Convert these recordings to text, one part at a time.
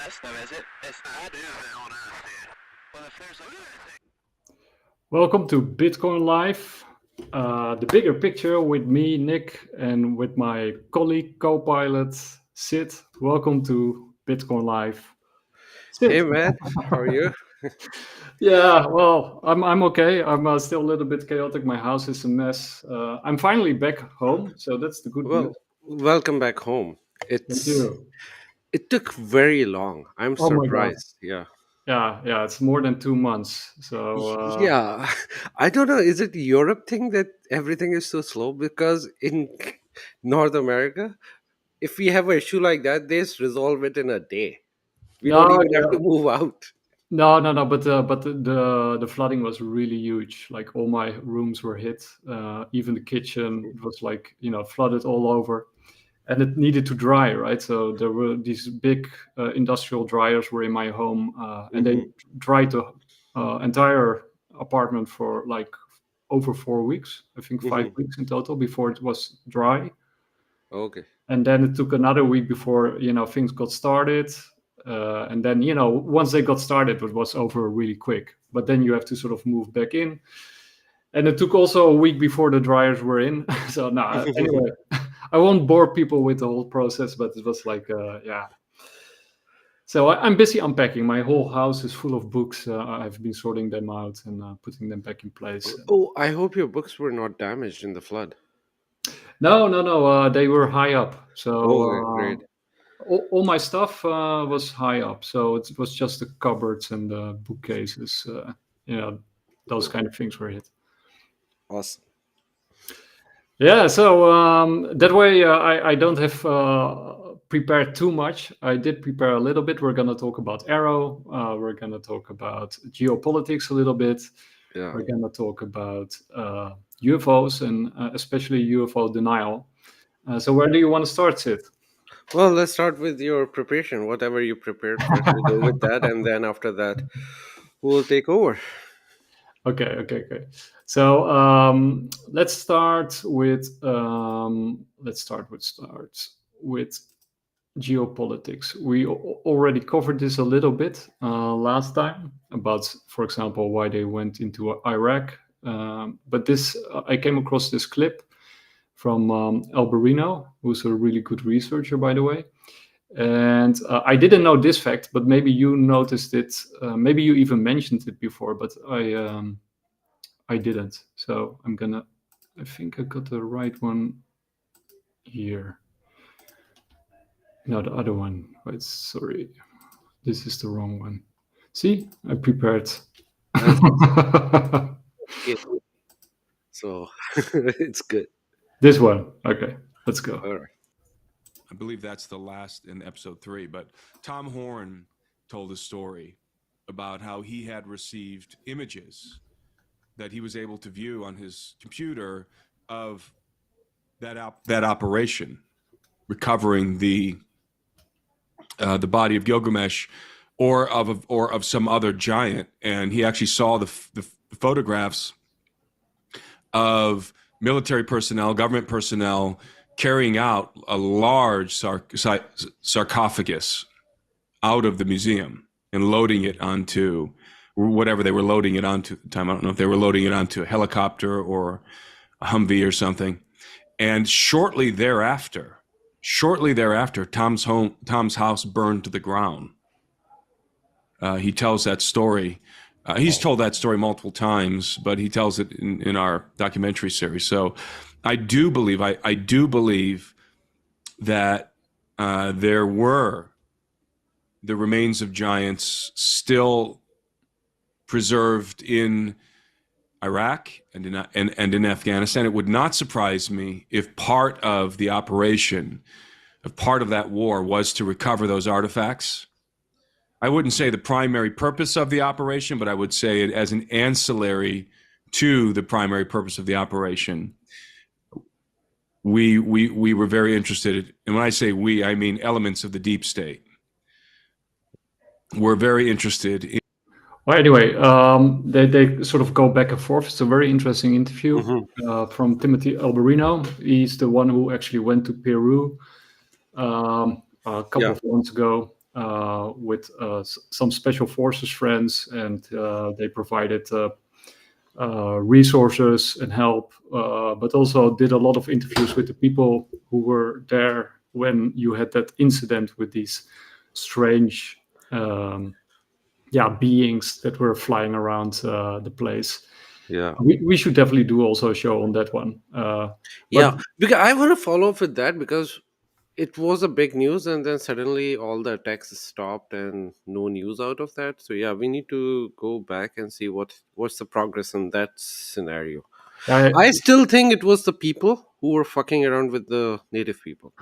best though, is it? That is their own honesty. Well, if there's anything. Welcome to Bitcoin Live, the bigger picture with me, Nick, and with my colleague, co-pilot, Sid. Welcome to Bitcoin Live. Sid. Hey, Matt, how are you? Yeah, well, I'm okay. I'm still a little bit chaotic. My house is a mess. I'm finally back home, so that's the good news. Welcome back home. Thank you. It took very long. I'm Oh my God. surprised. Yeah. Yeah, it's more than 2 months. So Yeah. I don't know. Is it Europe thing that everything is so slow? Because in North America, if we have an issue like that, they just resolve it in a day. We don't even have to move out. No. But the flooding was really huge. Like all my rooms were hit. Even the kitchen was like flooded all over, and it needed to dry, right? So there were these big industrial dryers were in my home, and they dried the entire apartment for like over 4 weeks. I think 5 weeks in total before it was dry. Okay. And then it took another week before things got started. And then once they got started, it was over really quick. But then you have to sort of move back in, and it took also a week before the dryers were in. So anyway, I won't bore people with the whole process, but it was like So I'm busy unpacking. My whole house is full of books. I've been sorting them out and putting them back in place. Oh, I hope your books were not damaged in the flood. No. They were high up. So great. All my stuff was high up, so it was just the cupboards and the bookcases. Those kind of things were hit. Awesome. Yeah, so that way I don't have prepared too much. I did prepare a little bit. We're going to talk about AARO. We're going to talk about geopolitics a little bit. Yeah. We're going to talk about UFOs and especially UFO denial. So where do you want to start, Sid? Well, let's start with your preparation. Whatever you prepared first, we'll go with that, and then after that, we'll take over. Okay. So let's start with geopolitics. We already covered this a little bit last time about, for example, why they went into Iraq. But I came across this clip from Alberino, who's a really good researcher, by the way. And I didn't know this fact, but maybe you noticed it. Maybe you even mentioned it before, but I didn't. So I think I got the right one here. No, the other one. Right, sorry. This is the wrong one. See, I prepared. So it's good. This one. Okay, let's go. All right. I believe that's the last in episode 3, but Tom Horn told a story about how he had received images that he was able to view on his computer of that operation, recovering the body of Gilgamesh or of some other giant, and he actually saw the photographs of military personnel, government personnel, carrying out a large sarcophagus out of the museum and loading it onto whatever they were loading it onto at the time. I don't know if they were loading it onto a helicopter or a Humvee or something. And shortly thereafter, Tom's house burned to the ground. He tells that story. He's told that story multiple times, but he tells it in our documentary series. So I do believe that there were the remains of giants still preserved in Iraq and in Afghanistan. It would not surprise me if part of the operation, if part of that war was to recover those artifacts. I wouldn't say the primary purpose of the operation, but I would say it as an ancillary to the primary purpose of the operation. We were very interested, and when I say we, I mean elements of the deep state. We're very interested in. Well, anyway, they sort of go back and forth. It's a very interesting interview from Timothy Alberino. He's the one who actually went to Peru a couple of months ago. with some special forces friends, and they provided resources and help, but also did a lot of interviews with the people who were there when you had that incident with these strange beings that were flying around the place. Yeah. We should definitely do also a show on that one. Yeah, because I want to follow up with that, because it was a big news, and then suddenly all the attacks stopped and no news out of that. So yeah, we need to go back and see what's the progress in that scenario. I still think it was the people who were fucking around with the native people,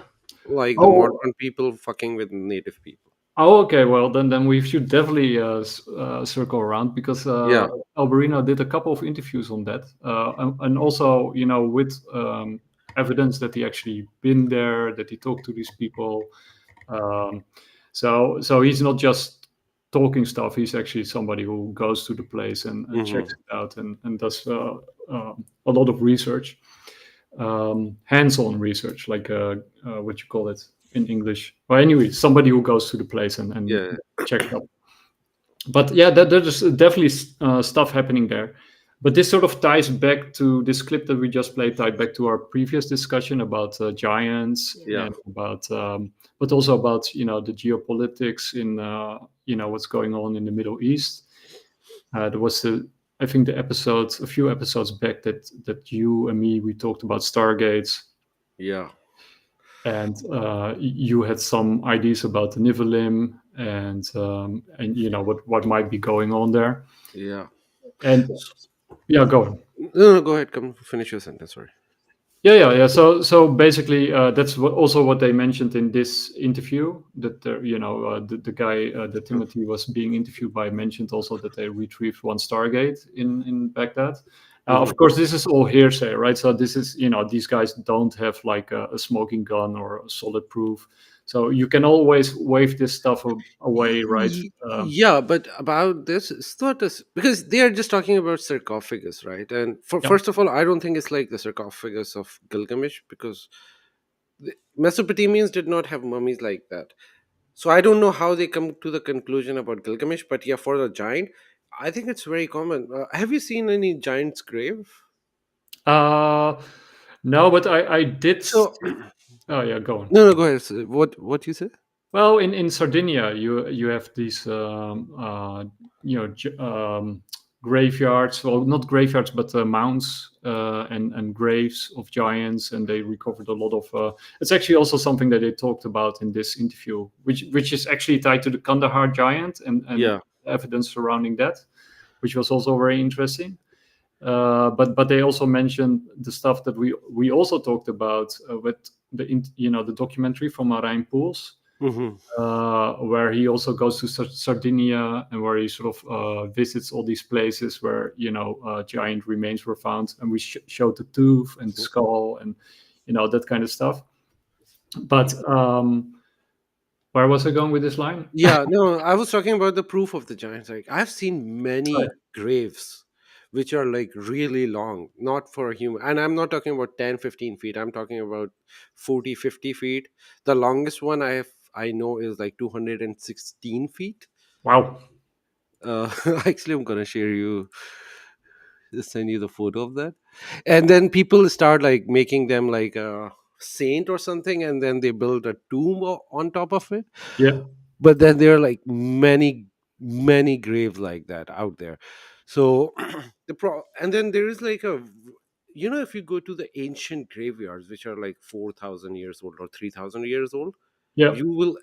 like the modern people fucking with native people. Oh, okay. Well, then we should definitely circle around, because Yeah. Alberino did a couple of interviews on that, and also, with evidence that he actually been there, that he talked to these people. So he's not just talking stuff. He's actually somebody who goes to the place and checks it out and does a lot of research, hands-on research, like what you call it in English. Well, anyway, somebody who goes to the place and checks up. But yeah, there's definitely stuff happening there. But this sort of ties back to this clip that we just played, tied back to our previous discussion about giants, and about, but also about the geopolitics in what's going on in the Middle East. There was I think a few episodes back that you and me, we talked about Stargates. Yeah. And you had some ideas about the Niflheim and what might be going on there. Yeah. And yeah, go on. No, go ahead. Come finish your sentence. Sorry. Yeah. So basically, that's also what they mentioned in this interview. That the guy that Timothy was being interviewed by mentioned also that they retrieved one Stargate in Baghdad. Of course, this is all hearsay, right? So this is, these guys don't have like a smoking gun or a solid proof. So you can always wave this stuff away, right? Yeah, but about this, it's not because they are just talking about sarcophagus, right? And first of all, I don't think it's like the sarcophagus of Gilgamesh, because the Mesopotamians did not have mummies like that. So I don't know how they come to the conclusion about Gilgamesh, but yeah, for the giant, I think it's very common. Have you seen any giant's grave? No, but I did. So, oh yeah, go on. No, go ahead. So what you said? Well, in Sardinia, you have these graveyards. Well, not graveyards, but mounds and graves of giants, and they recovered a lot of. It's actually also something that they talked about in this interview, which is actually tied to the Kandahar giant and evidence surrounding that, which was also very interesting. But they also mentioned the stuff that we also talked about with the documentary from Marijn Poels. Where he also goes to Sardinia, and where he sort of visits all these places where giant remains were found, and we showed the tooth and the skull and that kind of stuff. But where was I going with this line? Yeah, no, I was talking about the proof of the giants. Like, I've seen many graves which are like really long, not for a human. And I'm not talking about 10-15 feet. I'm talking about 40-50 feet. The longest one I know is like 216 feet. Wow. Actually, I'm gonna send you the photo of that. And then people start like making them like a saint or something, and then they build a tomb on top of it. Yeah. But then there are like many graves like that out there. So and then there is like if you go to the ancient graveyards, which are like 4,000 years old or 3,000 years old, you will,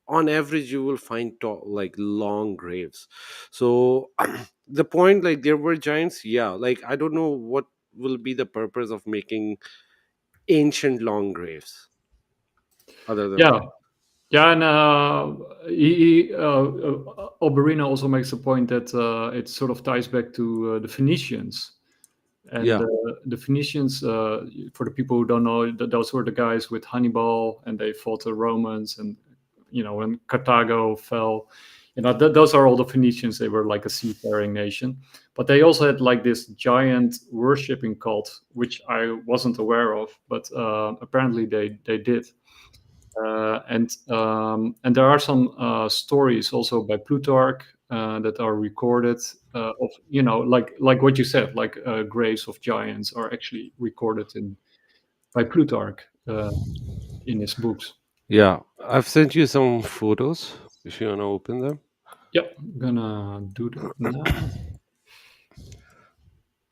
on average, you will find like long graves. So the point, like, there were giants. Yeah, like, I don't know what will be the purpose of making ancient long graves other than that. Yeah, and Oberina also makes a point that it sort of ties back to the Phoenicians. And the Phoenicians, for the people who don't know, those were the guys with Hannibal, and they fought the Romans. And when Carthago fell, those are all the Phoenicians. They were like a seafaring nation, but they also had like this giant worshipping cult, which I wasn't aware of, but apparently they did. And there are some stories also by Plutarch that are recorded of, like what you said, like graves of giants are actually recorded by Plutarch in his books. Yeah, I've sent you some photos if you want to open them. Yep, I'm gonna do that now.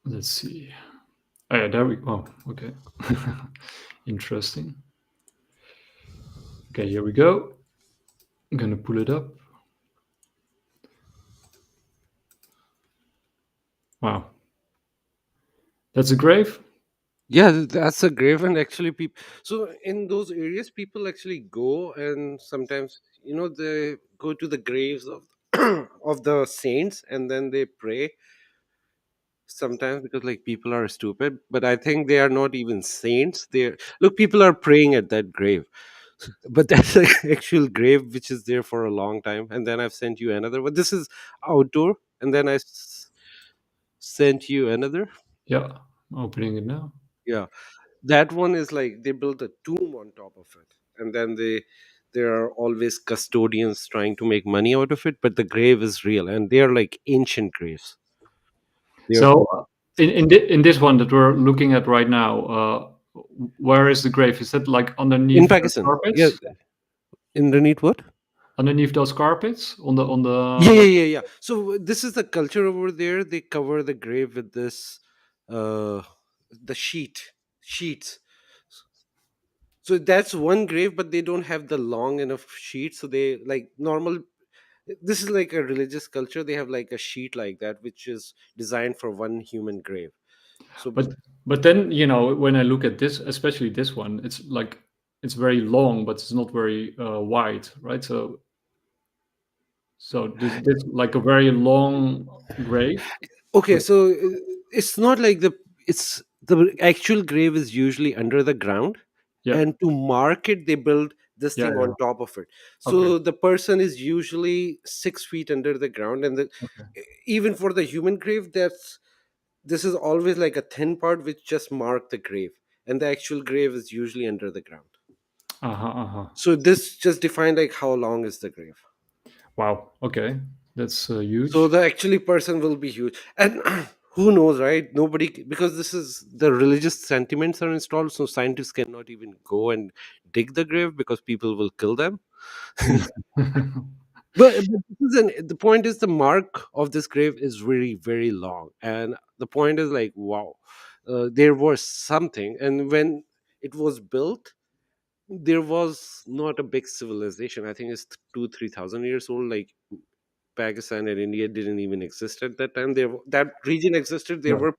Let's see. Oh, yeah, there we go. Oh, okay. Interesting. Okay, here we go. I'm gonna pull it up. Wow. That's a grave? Yeah, that's a grave, and actually, people. So in those areas, people actually go, and sometimes they go to the graves of of the saints, and then they pray. Sometimes because like people are stupid, but I think they are not even saints. They look, people are praying at that grave, but that's an actual grave which is there for a long time. And then I've sent you another. But this is outdoor, and then sent you another. Yeah, I'm opening it now. Yeah, that one is like they built a tomb on top of it, and then there are always custodians trying to make money out of it, but the grave is real, and they are like ancient graves. They are So in this one that we're looking at right now, where is the grave? Is it like underneath in the Pakistan. Yeah, carpets? underneath what? Underneath those carpets on the Yeah. So this is the culture over there. They cover the grave with this, uh, the sheets. So that's one grave, but they don't have the long enough sheet. So they like normal. This is like a religious culture. They have like a sheet like that, which is designed for one human grave. So but then when I look at this, especially this one, it's like it's very long, but it's not very wide, right? So this like a very long grave. okay, But so it's not like it's the actual grave is usually under the ground, yeah, and to mark it they build this yeah, thing yeah. on top of it. Okay, So the person is usually 6 feet under the ground, and okay. even for the human grave, this is always like a thin part which just mark the grave, and the actual grave is usually under the ground. Uh-huh. So this just defined like how long is the grave. Wow. Okay, that's So huge. the actually person will be huge, and who knows, right? Nobody, because this is the religious sentiments are installed, so scientists cannot even go and dig the grave because people will kill them. But the point is the mark of this grave is very very long, and the point is like wow, there was something, and when it was built, there was not a big civilization. I think it's 2-3 thousand years old. Like Pakistan and India didn't even exist at that time. That region existed. There Yeah. were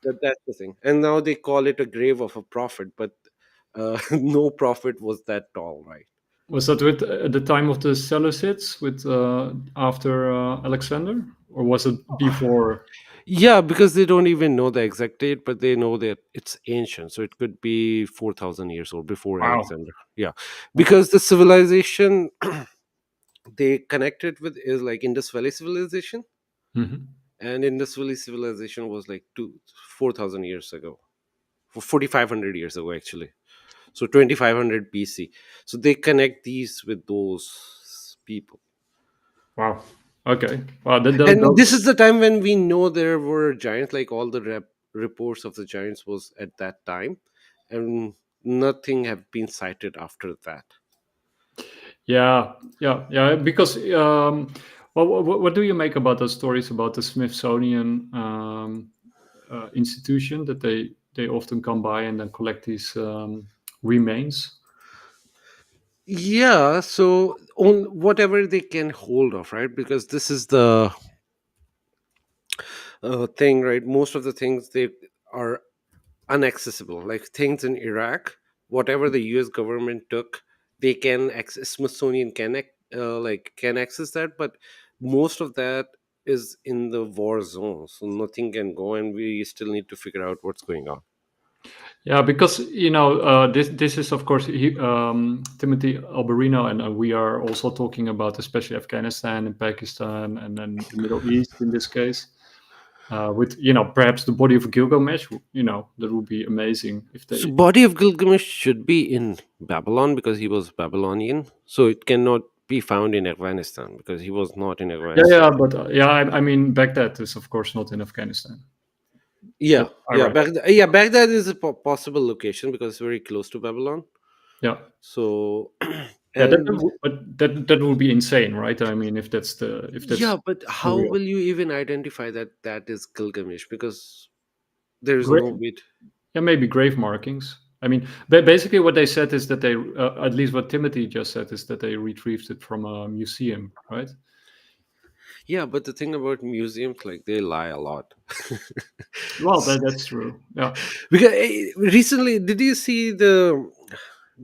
that's the thing, and now they call it a grave of a prophet, but no prophet was that tall, right? Was that with the time of the Seleucids, with after Alexander, or was it before? Yeah, because they don't even know the exact date, but they know that it's ancient, so it could be 4,000 years old before Wow. Alexander. Yeah, Okay. because the civilization they connected with is like Indus Valley civilization, Hmm. and Indus Valley civilization was like 4,000 years ago, for 4,500 years ago actually. So 2,500 BC. So they connect these with those people. Wow. Okay. Wow. And this is the time when we know there were giants, like all the reports of the giants was at that time, and nothing have been cited after that. Yeah. Because what do you make about those stories about the Smithsonian institution that they often come by and then collect these remains? Yeah, so on whatever they can hold of, right? Because this is the thing, right? Most of the things they are unaccessible, like things in Iraq, whatever the US government took, they can access. Smithsonian can access that, but most of that is in the war zone, so nothing can go, and we still need to figure out what's going on. Yeah, because this is of course Timothy Alberino, and we are also talking about especially Afghanistan and Pakistan and then the Middle East in this case. with perhaps the body of Gilgamesh. That would be amazing if So they. body of Gilgamesh should be in Babylon because he was Babylonian. So it cannot be found in Afghanistan because he was not in Yeah, Afghanistan. yeah, but I mean, Baghdad is of course not in Afghanistan. Yeah, That's yeah, Iraq. Baghdad is a possible location because it's very close to Babylon. Yeah, So, yeah, and but that would be insane, right? I mean, if that's yeah, but how real. will you even identify that that is Gilgamesh? Because there is no Grave, way. yeah, maybe grave markings. I mean, basically what they said is that they, at least what Timothy just said, is that they retrieved it from a museum, right? Yeah, but the thing about museums, like they lie a lot. Well, that's true. Yeah. Because recently, did you see the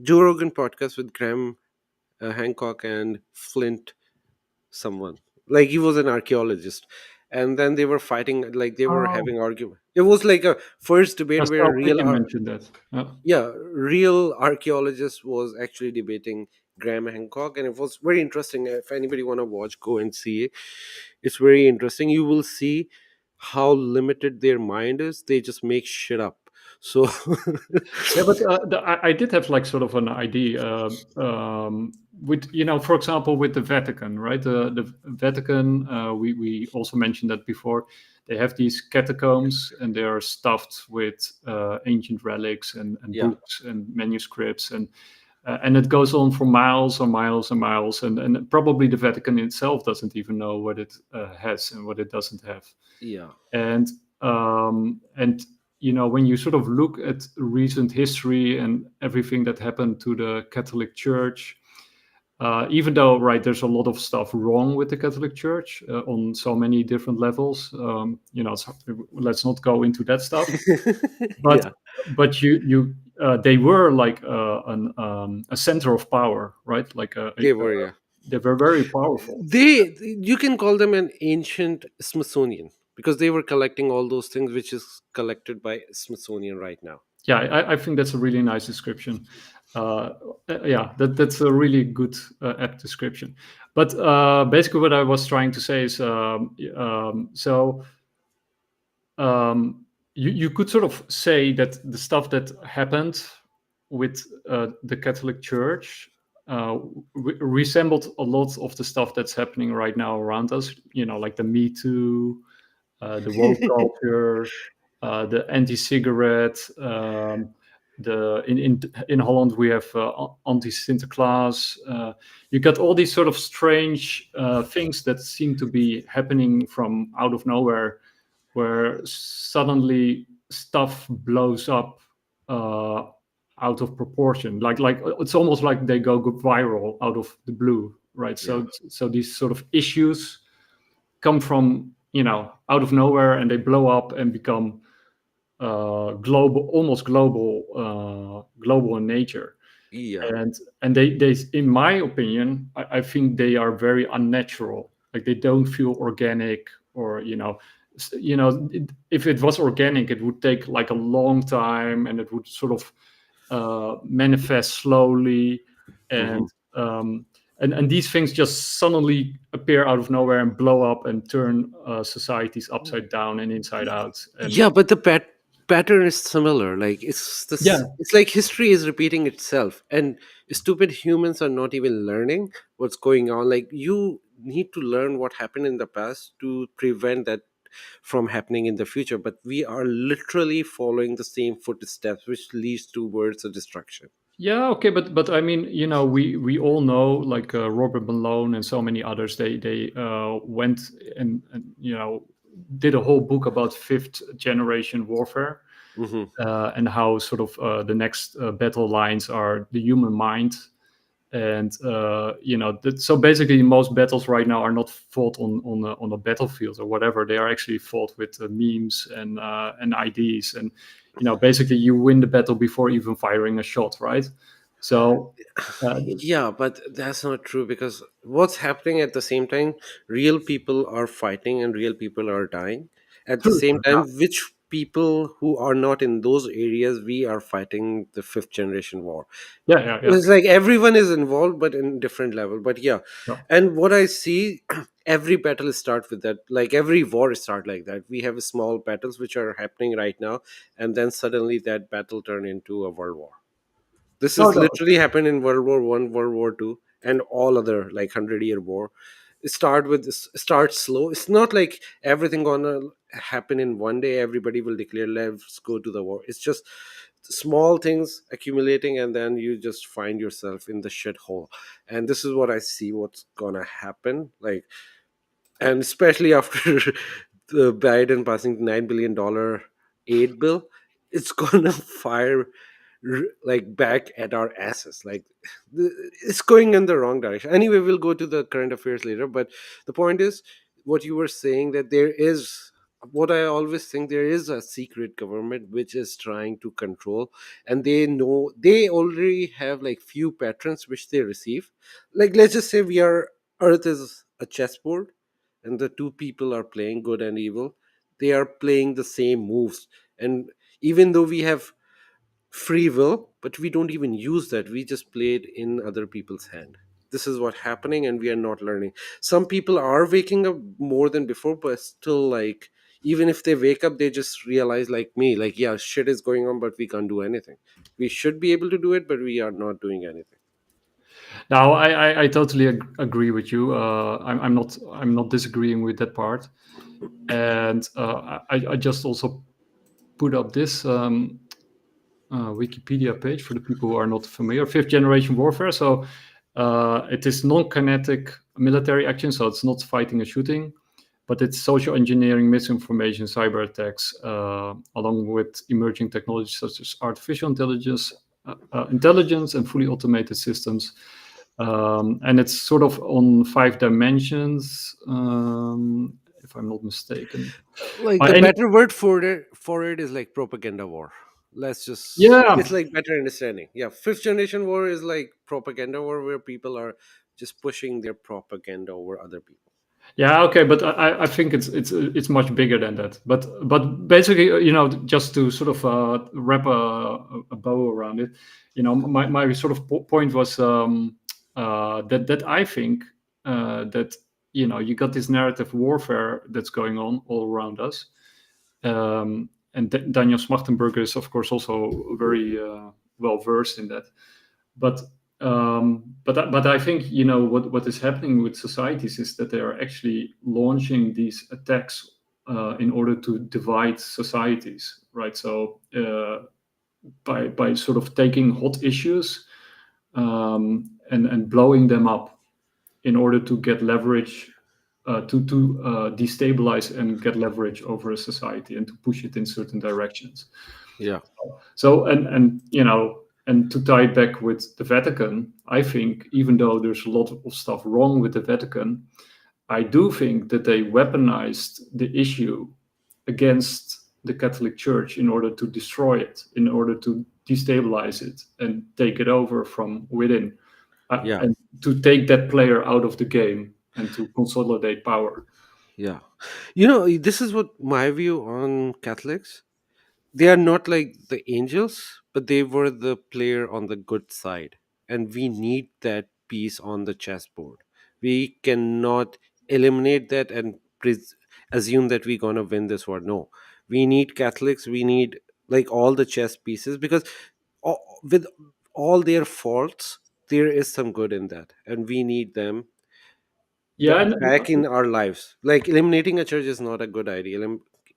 Joe Rogan podcast with Graham Hancock and Flint? Someone like he was an archaeologist, and then they were fighting, like they were Oh, having argument. It was like a first debate that's where how Peggy mentioned that. Yeah. yeah, real archaeologist was actually debating Graham Hancock, and it was very interesting. If anybody want to watch, go and see it. It's very interesting. You will see how limited their mind is. They just make shit up. So Yeah, but I did have like sort of an idea with for example, with the Vatican, right? The Vatican, we also mentioned that before. They have these catacombs, and they are stuffed with ancient relics and yeah, books and manuscripts, and it goes on for miles and miles and miles, and probably the Vatican itself doesn't even know what it has and what it doesn't have. yeah, And when you sort of look at recent history and everything that happened to the Catholic Church, even though, right, there's a lot of stuff wrong with the Catholic Church on so many different levels. Let's not go into that stuff. But yeah. they were like a center of power, right? Like They were, yeah. they were very powerful. You can call them an ancient Smithsonian because they were collecting all those things which is collected by Smithsonian right now. Yeah, I think that's a really nice description. Yeah, that's a really good apt description. But basically, what I was trying to say is, so you could sort of say that the stuff that happened with the Catholic Church resembled a lot of the stuff that's happening right now around us. Like the Me Too, the woke culture, the anti-cigarette. The in Holland we have anti-Sinterklaas. You got all these sort of strange things that seem to be happening from out of nowhere, where suddenly stuff blows up out of proportion. Like it's almost like they go viral out of the blue, right? Yeah. So these sort of issues come from out of nowhere, and they blow up and become global, almost global in nature. Yeah. And they in my opinion, I think they are very unnatural. Like they don't feel organic, or if it was organic, it would take like a long time, and it would sort of manifest slowly, Mhm. and and these things just suddenly appear out of nowhere and blow up and turn societies upside down and inside out. And Yeah, but the pattern is similar. Like it's yeah, this. It's like history is repeating itself, and stupid humans are not even learning what's going on. Like you need to learn what happened in the past to prevent that from happening in the future. But we are literally following the same footsteps, which leads towards a destruction. yeah, okay, but I mean, we all know, like Robert Malone and so many others. They went and did a whole book about fifth generation warfare, Hmm. and how sort of the next battle lines are the human mind. And so basically most battles right now are not fought on a battlefield or whatever. They are actually fought with memes and IDs, and basically you win the battle before even firing a shot, right? So Yeah, but that's not true because what's happening at the same time, real people are fighting and real people are dying at the true, same yeah. time, which people who are not in those areas, we are fighting the fifth generation war. Yeah. It's like everyone is involved, but in different level. But yeah, Yeah. and what I see, every battle start with that. Like every war start like that. We have small battles which are happening right now, and then suddenly that battle turn into a world war. This No, is no. literally happened in World War One, World War Two, and all other like 100-year war. It start slow. It's not like everything gonna happen in one day. Everybody will declare, let's go to the war. It's just small things accumulating, and then you just find yourself in the shithole. And this is what I see what's gonna happen. Like, and especially after the Biden passing $9 billion aid bill, it's gonna fire like back at our asses. Like it's going in the wrong direction. Anyway, we'll go to the current affairs later. But the point is, what you were saying, that there is, what I always think, there is a secret government which is trying to control, and they know, they already have like few patterns which they receive. Like let's just say we are, Earth is a chessboard, and the two people are playing good and evil. They are playing the same moves, and even though we have free will, but we don't even use that, we just play it in other people's hand. This is what happening, and we are not learning. Some people are waking up more than before, but still, like, even if they wake up, they just realize, like me, like, yeah, shit is going on, but we can't do anything. We should be able to do it, but we are not doing anything. Now, I totally agree with you. I'm not disagreeing with that part. And I just also put up this Wikipedia page for the people who are not familiar. Fifth generation warfare. So it is non-kinetic military action. So it's not fighting and shooting, but it's social engineering, misinformation, cyber attacks, along with emerging technologies such as artificial intelligence and fully automated systems. And it's sort of on 5 dimensions, if I'm not mistaken. Like the better word for it is like propaganda war. Let's just, Yeah, it's like better understanding. Yeah, fifth generation war is like propaganda war, where people are just pushing their propaganda over other people. yeah, okay, but I think it's much bigger than that. But basically, just to sort of wrap a bow around it, my sort of point was that I think that you got this narrative warfare that's going on all around us, and Daniel Smachtenberger is of course also very well versed in that, but I think what is happening with societies is that they are actually launching these attacks in order to divide societies, right? So by sort of taking hot issues and blowing them up in order to get leverage, to destabilize and get leverage over a society and to push it in certain directions. Yeah. So and to tie it back with the Vatican, I think even though there's a lot of stuff wrong with the Vatican, I do think that they weaponized the issue against the Catholic Church in order to destroy it, in order to destabilize it and take it over from within, Yeah. and to take that player out of the game and to consolidate power. Yeah. This is what my view on Catholics. They are not like the angels, but they were the player on the good side. And we need that piece on the chessboard. We cannot eliminate that and assume that we're going to win this war. No. We need Catholics. We need like all the chess pieces, because with all their faults, there is some good in that. And we need them Yeah, back in our lives. Like eliminating a church is not a good idea.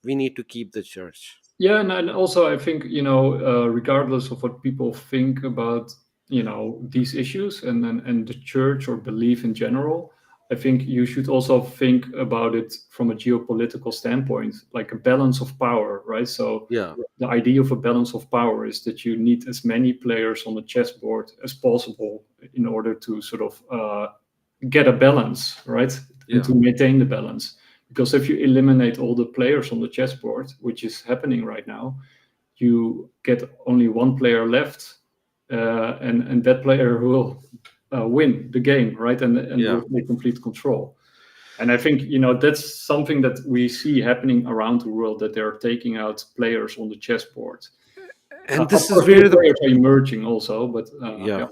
We need to keep the church. yeah, and also I think regardless of what people think about these issues and the church or belief in general, I think you should also think about it from a geopolitical standpoint, like a balance of power, right? So Yeah. the idea of a balance of power is that you need as many players on the chessboard as possible in order to sort of get a balance, right? Yeah. And to maintain the balance. Because if you eliminate all the players on the chessboard, which is happening right now, you get only one player left, and that player will win the game, right? And Yeah. will take complete control. And I think, that's something that we see happening around the world, that they're taking out players on the chessboard. And Of this is course, new where the players are emerging also, but yeah. yeah.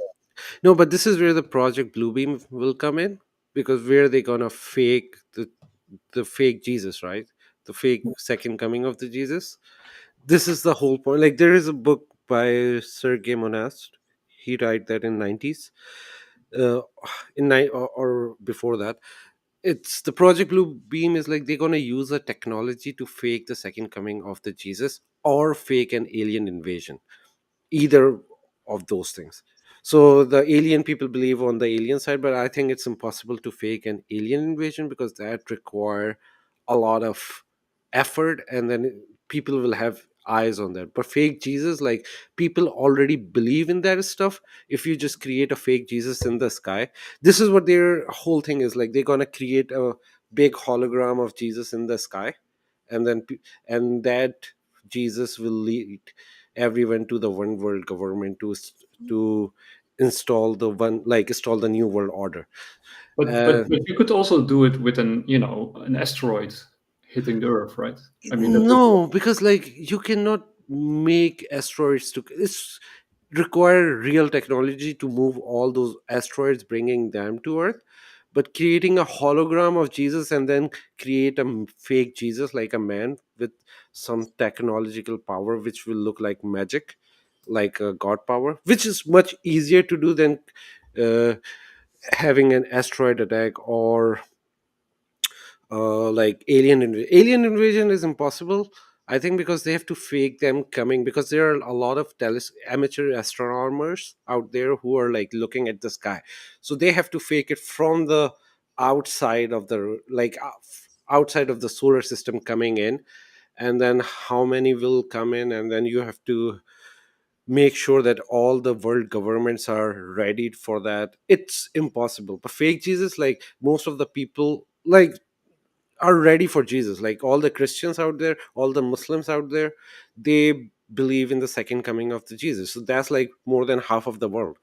No, but this is where the Project Bluebeam will come in, because where they gonna fake the fake Jesus, right? The fake second coming of the Jesus. This is the whole point. Like, there is a book by Sergei Monast. He wrote that in 90s, uh, or before that. It's the Project Blue Beam is like they're gonna use a technology to fake the second coming of the Jesus or fake an alien invasion, either of those things. So the alien people believe on the alien side, but I think it's impossible to fake an alien invasion because that require a lot of effort, and then people will have eyes on that. But fake Jesus, like, people already believe in that stuff. If you just create a fake Jesus in the sky, this is what their whole thing is. Like, they're gonna create a big hologram of Jesus in the sky, and then and that Jesus will lead everyone to the one world government to install the new world order. But you could also do it with an asteroid hitting the Earth, right? I mean, that would be. No, because like you cannot make asteroids to it's require real technology to move all those asteroids, bringing them to Earth. But creating a hologram of Jesus and then create a fake Jesus, like a man with some technological power, which will look like magic, like a god power, which is much easier to do than uh, having an asteroid attack, or like alien invasion is impossible, I think, because they have to fake them coming, because there are a lot of amateur astronomers out there who are like looking at the sky, so they have to fake it from the outside of the outside of the solar system coming in, and then how many will come in, and then you have to make sure that all the world governments are ready for that. It's impossible. But fake Jesus, like, most of the people like are ready for Jesus. Like, all the Christians out there, all the Muslims out there, they believe in the second coming of the Jesus. So that's like more than half of the world.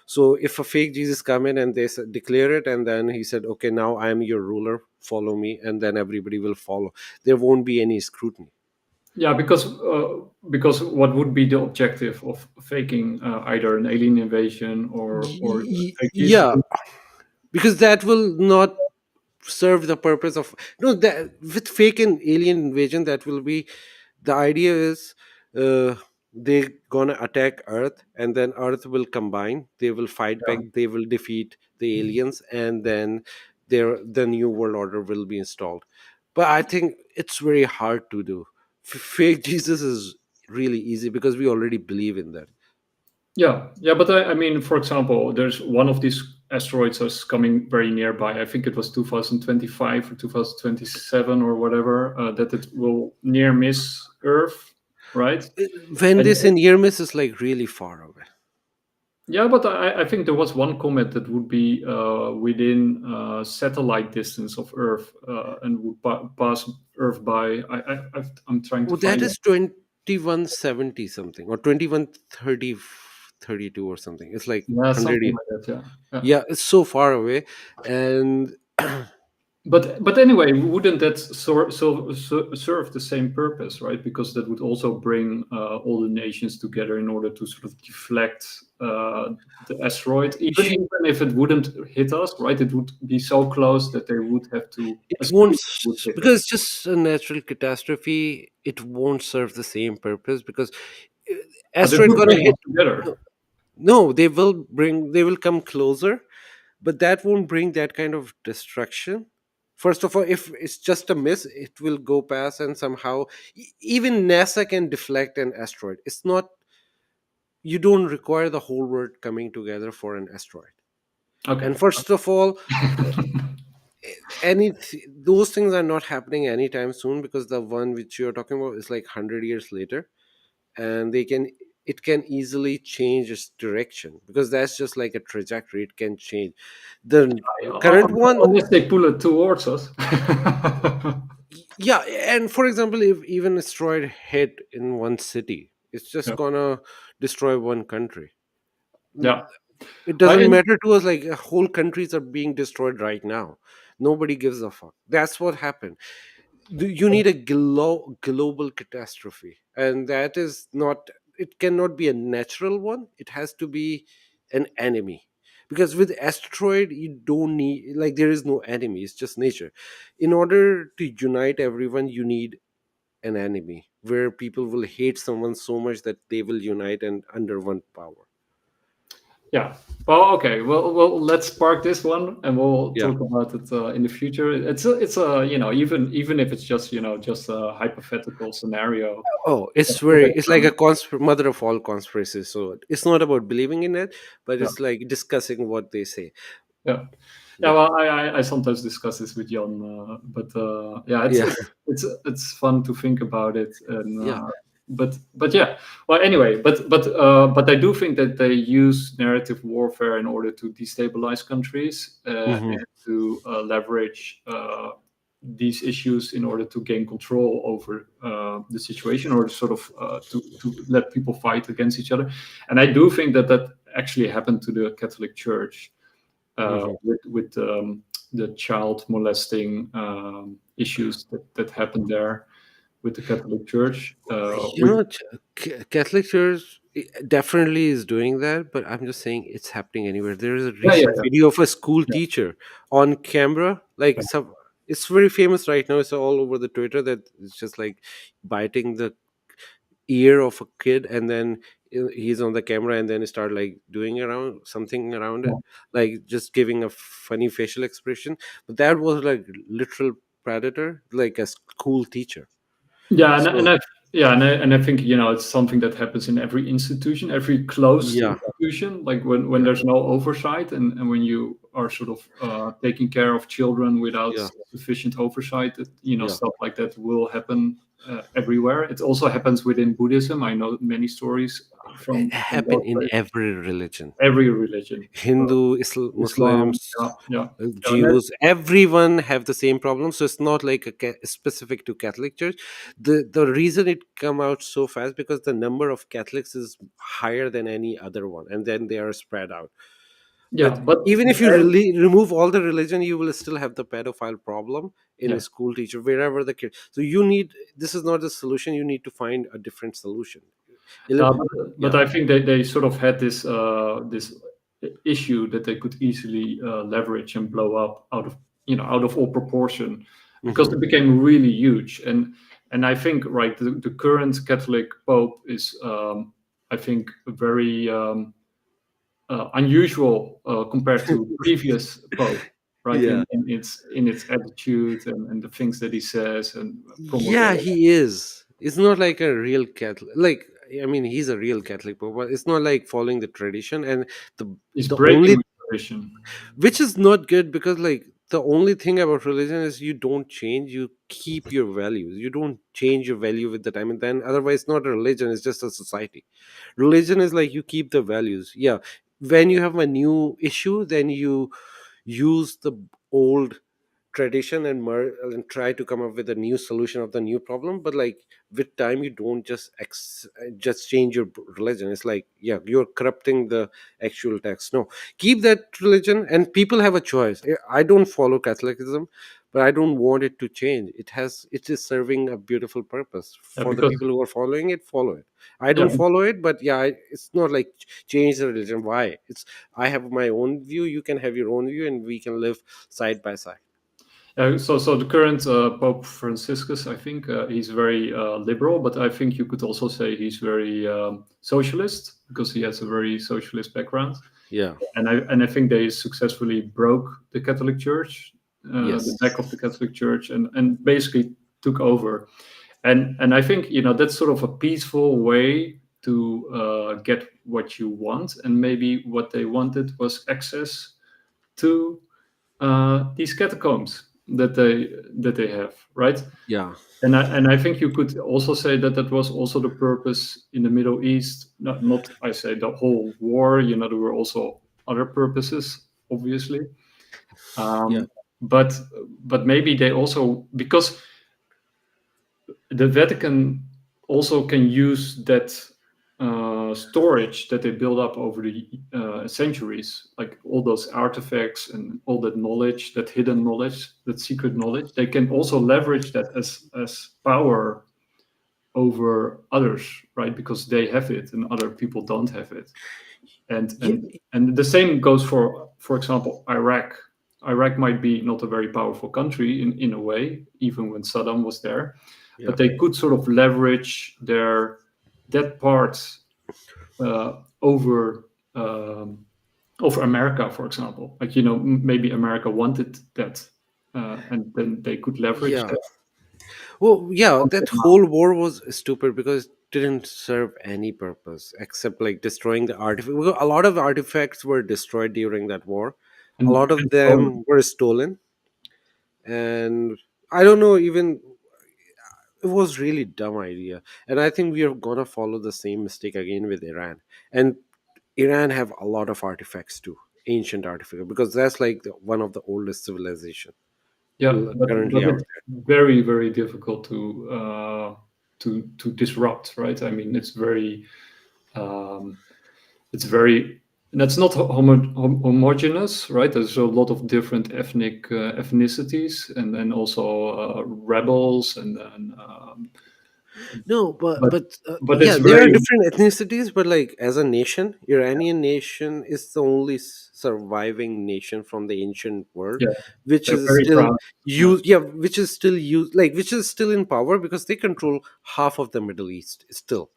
So if a fake Jesus come in and they declare it, and then he said, okay, now I am your ruler, follow me, and then everybody will follow. There won't be any scrutiny. Yeah, because what would be the objective of faking either an alien invasion or fake Jesus? Yeah, because that will not serve the purpose of, no, that with fake and alien invasion, that will be, the idea is, uh, they gonna attack Earth, and then Earth will combine, they will fight back, Yeah. they will defeat the aliens, and then the new world order will be installed. But I think it's very hard to do. Fake Jesus is really easy because we already believe in that. Yeah, but I mean, for example, there's one of these asteroids that's coming very nearby. I think it was 2025 or 2027 or whatever, that it will near miss Earth, right? When And this in near miss is like really far away. yeah, but I think there was one comet that would be within satellite distance of Earth, and would pass Earth by. I'm trying to Oh, that find it. is 2170 something, or 2132 or something. It's like Yeah, 100 something years. like that. Yeah. Yeah, it's so far away. And But anyway, wouldn't that serve the same purpose, right? Because that would also bring all the nations together in order to sort of deflect the asteroid, even if it wouldn't hit us, right? It would be so close that they would have to it assume won't it would hit because us. it's just a natural catastrophe. It won't serve the same purpose, because uh, But it asteroid would gonna bring hit. us together. No, they will come closer, but that won't bring that kind of destruction. First of all, if it's just a miss, it will go past, and somehow even NASA can deflect an asteroid. It's not, you don't require the whole world coming together for an asteroid. Okay. And first of all, any those things are not happening anytime soon, because the one which you're talking about is like 100 years later, and it can easily change its direction, because that's just like a trajectory. It can change the current one. Unless they pull it towards us. Yeah, and for example, if even asteroid hit in one city, it's just Yeah. gonna destroy one country. Yeah. It doesn't And matter to us, like whole countries are being destroyed right now, Nobody gives a fuck. That's what happened. You need a global catastrophe, and that is not, it cannot be a natural one. It has to be an enemy, because with asteroid you don't need, like, there is no enemy, it's just nature. In order to unite everyone, you need an enemy where people will hate someone so much that they will unite and under one power. Yeah. Well, okay. Well, let's park this one, and we'll Yeah. talk about it in the future. It's a even if it's just just a hypothetical scenario. Oh, it's very, it's like a mother of all conspiracies. So it's not about believing in it, but Yeah. it's like discussing what they say. Yeah. Yeah. Well, I sometimes discuss this with Jan, but yeah, Yeah. it's fun to think about it, and Yeah. but yeah. Well, anyway, but I do think that they use narrative warfare in order to destabilize countries Mhm. and to leverage these issues in order to gain control over the situation, or sort of to let people fight against each other. And I do think that that actually happened to the Catholic Church. Mhm. With the child molesting issues that happened there with the Catholic Church. You know, Catholic Church definitely is doing that, but I'm just saying it's happening anywhere. There is a Yeah, recent video of a school yeah. teacher on camera, like Yeah. some. It's very famous right now. It's all over the Twitter that it's just like biting the ear of a kid, and then he's on the camera, and then he start like doing around something around it, like just giving a funny facial expression. But that was like literal predator, like a school teacher. Yeah, So and I think it's something that happens in every institution, every closed yeah, institution. Like when yeah, there's no oversight, and when you are sort of taking care of children without yeah, sufficient oversight, that, yeah. stuff like that will happen everywhere. It also happens within Buddhism. I know many stories It from happen both in sides. every religion. Every religion, Hindu, Islam, Muslims, yeah, yeah. And Jews, everyone have the same problem. So it's not like specific to Catholic Church. The reason it come out so fast, because the number of Catholics is higher than any other one, and then they are spread out. yeah, But even if you remove all the religion, you will still have the pedophile problem in a yeah. school teacher, wherever the kid. So you need, this is not the solution. You need to find a different solution. But Yeah. I think they sort of had this issue that they could easily leverage and blow up out of all proportion, because Mhm. it became really huge. And I think, right, the current Catholic Pope is I think very unusual compared to previous Pope, right? Yeah. In its attitude and the things that he says and Yeah, Primordial. he is. It's not like a real Catholic. Like, I mean, he's a real Catholic pope, but it's not like following the tradition. And the He's the breaking only, the tradition. which is not good, because like the only thing about religion is you don't change. You keep your values. You don't change your value with the time, and then otherwise, it's not a religion. It's just a society. Religion is like you keep the values. Yeah, when you have a new issue, then you use the old tradition and and try to come up with a new solution of the new problem. But like with time, you don't just just change your religion. It's like, yeah, you're corrupting the actual text. No, keep that religion, and people have a choice. I don't follow Catholicism, but I don't want it to change. It is serving a beautiful purpose Yeah, for the because people who are following it. Follow it. I yeah, don't follow it, but yeah, it's not like change the religion. Why? It's, I have my own view, you can have your own view, and we can live side by side. so the current Pope Franciscus, I think he's very liberal, but I think you could also say he's very socialist, because he has a very socialist background. Yeah. And I think they successfully broke the Catholic Church, Yes. the neck of the Catholic Church, and basically took over. And I think that's sort of a peaceful way to get what you want, and maybe what they wanted was access to these catacombs that they have, right? Yeah. And I think you could also say that that was also the purpose in the Middle East. Not I say the whole war. There were also other purposes, obviously. Yeah. But maybe they also, because the Vatican also can use that storage that they build up over the centuries, like all those artifacts and all that knowledge, that hidden knowledge, that secret knowledge, they can also leverage that as power over others, right? Because they have it and other people don't have it. And the same goes for example, Iraq. Iraq might be not a very powerful country in a way, even when Saddam was there, but they could sort of leverage that part over America, for example. Like, maybe America wanted that, and then they could leverage that. Well, yeah, that whole war was stupid because it didn't serve any purpose except like destroying the artifact. A lot of artifacts were destroyed during that war. A lot of them were stolen, and I don't know, even it was really dumb idea. And I think we are gonna follow the same mistake again with Iran. And Iran have a lot of artifacts too, ancient artifacts, because that's like one of the oldest civilization currently but out it's there. very, very difficult to disrupt, right? I mean, it's very that's not homogeneous, right? There's a lot of different ethnicities, and then also rebels, No, but it's yeah, there are very, different ethnicities, but like as a nation, Iranian nation is the only surviving nation from the ancient world, yeah, which they're is very still proud. used. Yeah, which is still used, like which is still in power because they control half of the Middle East still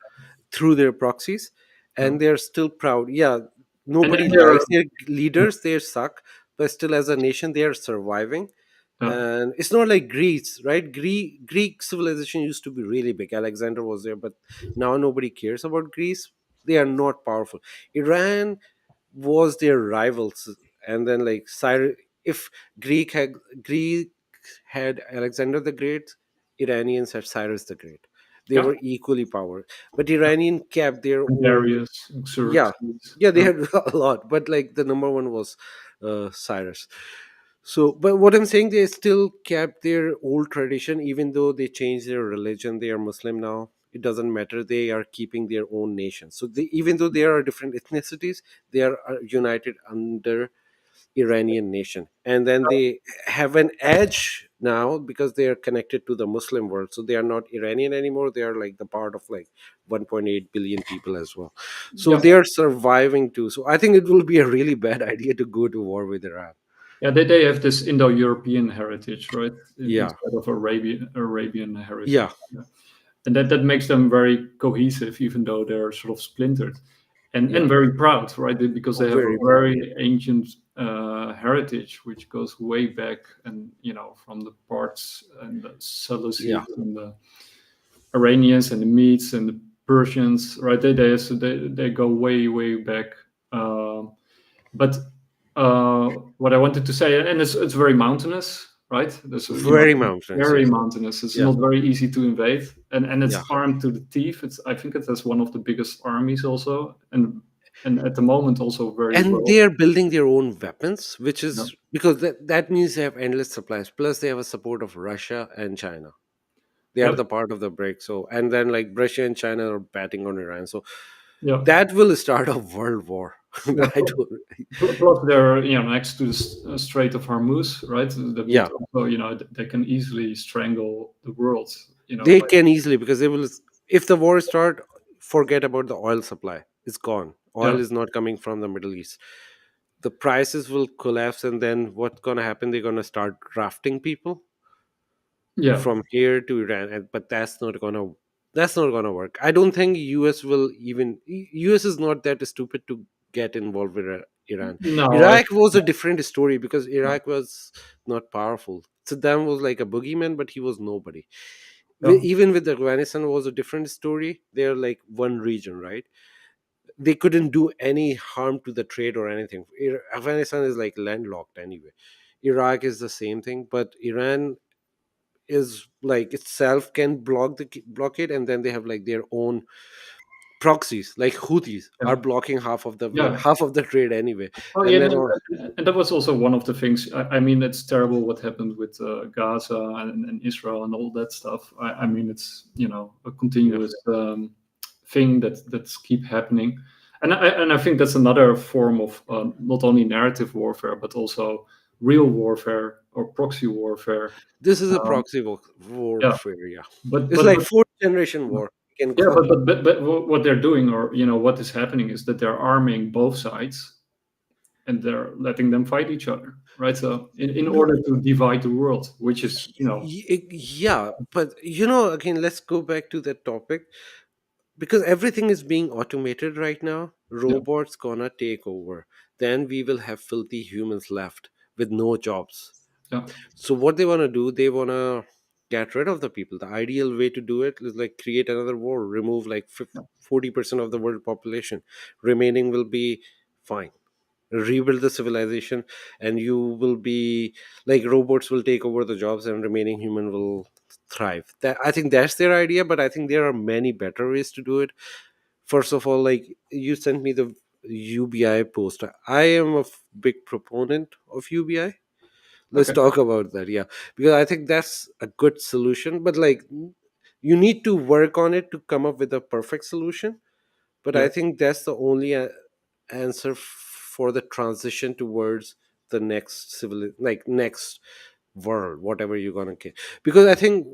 through their proxies, Yeah. and they're still proud. Yeah, And nobody then there likes are, their leaders; they suck, but still, as a nation, they are surviving. And it's not like Greece, right? Greek civilization used to be really big. Alexander was there, but now nobody cares about Greece. They are not powerful. Iran was their rivals, and then like Cyrus, if Greek had Alexander the Great, Iranians had Cyrus the Great. They yeah, were equally powerful, but Iranian kept their own. Darius, Yeah, Xerxes. yeah, they had a lot, but like the number one was Cyrus. So, but what I'm saying, they still kept their old tradition, even though they changed their religion. They are Muslim now. It doesn't matter. They are keeping their own nation. So, even though there are different ethnicities, they are united under Iranian nation. And then they have an edge now because they are connected to the Muslim world. So they are not Iranian anymore. They are like the part of like 1.8 billion people as well. So Yeah, they are surviving too. So I think it will be a really bad idea to go to war with Iran. yeah, they have this Indo-European heritage, right? Yeah. Instead of Arabian heritage. Yeah. Yeah. And that makes them very cohesive, even though they're sort of splintered, and Yeah. very proud, right? Because they have Very a proud. very ancient heritage, which goes way back, and from the Parts and the Seleucids Yeah. and the Iranians and the Medes and the Persians, right? They go way back. But what I wanted to say, and it's very mountainous, right? There's Very mountainous. very Yes. mountainous. It's Yeah. not very easy to invade, and it's Yeah. armed to the teeth. I think it has one of the biggest armies also, and at the moment also very And well. they are building their own weapons, which Yeah. is because that means they have endless supplies. Plus, they have a support of Russia and China. They are Yep. the part of the BRICS. So, and then like Russia and China are batting on Iran. So Yeah. that will start a world war. Yeah. I don't. Plus, they're next to the Strait of Hormuz, right? That Yeah. would also, they can easily strangle the world. They can easily, because they will. If the war start, forget about the oil supply. It's gone. Oil Yeah. is not coming from the Middle East. The prices will collapse, and then what's gonna happen? They're gonna start drafting people Yeah. from here to Iran, but that's not gonna work. I don't think US will even. US is not that stupid to get involved with Iran. No. Iraq was a different story because Iraq was not powerful. Saddam was like a boogeyman, but he was nobody. Yeah. Even with Afghanistan was a different story. They're like one region, right? They couldn't do any harm to the trade or anything. Afghanistan is like landlocked anyway. Iraq is the same thing, but Iran is like itself can blockade, and then they have like their own proxies, like Houthis are blocking half of the trade anyway. Oh, And yeah, then and that was also one of the things. I mean, it's terrible what happened with Gaza and Israel and all that stuff. I mean, it's a continuous thing that's keep happening. And I think that's another form of not only narrative warfare, but also real warfare or proxy warfare. This is a Um, proxy yeah, warfare. Yeah, but it's but like but fourth generation war. You can yeah, call it. but what they're doing, or what is happening, is that they're arming both sides and they're letting them fight each other, right? So in No, order to divide the world, which is yeah, but again, let's go back to that topic because everything is being automated right now. yeah, Robots gonna take over. Then we will have filthy humans left with no jobs. yeah, So what they want to do, they want to get rid of the people. The ideal way to do it is like create another war, remove like 40% of the world population. Remaining will be fine. Rebuild the civilization, and you will be like robots will take over the jobs, and remaining human will thrive. That, I think that's their idea, but I think there are many better ways to do it. First of all, like you sent me the UBI post. I am a big proponent of UBI. Let's okay, talk about that. Yeah, because I think that's a good solution, but like you need to work on it to come up with a perfect solution. But yeah, I think that's the only answer for the transition towards the next civil, like next world, whatever you're gonna get. Because I think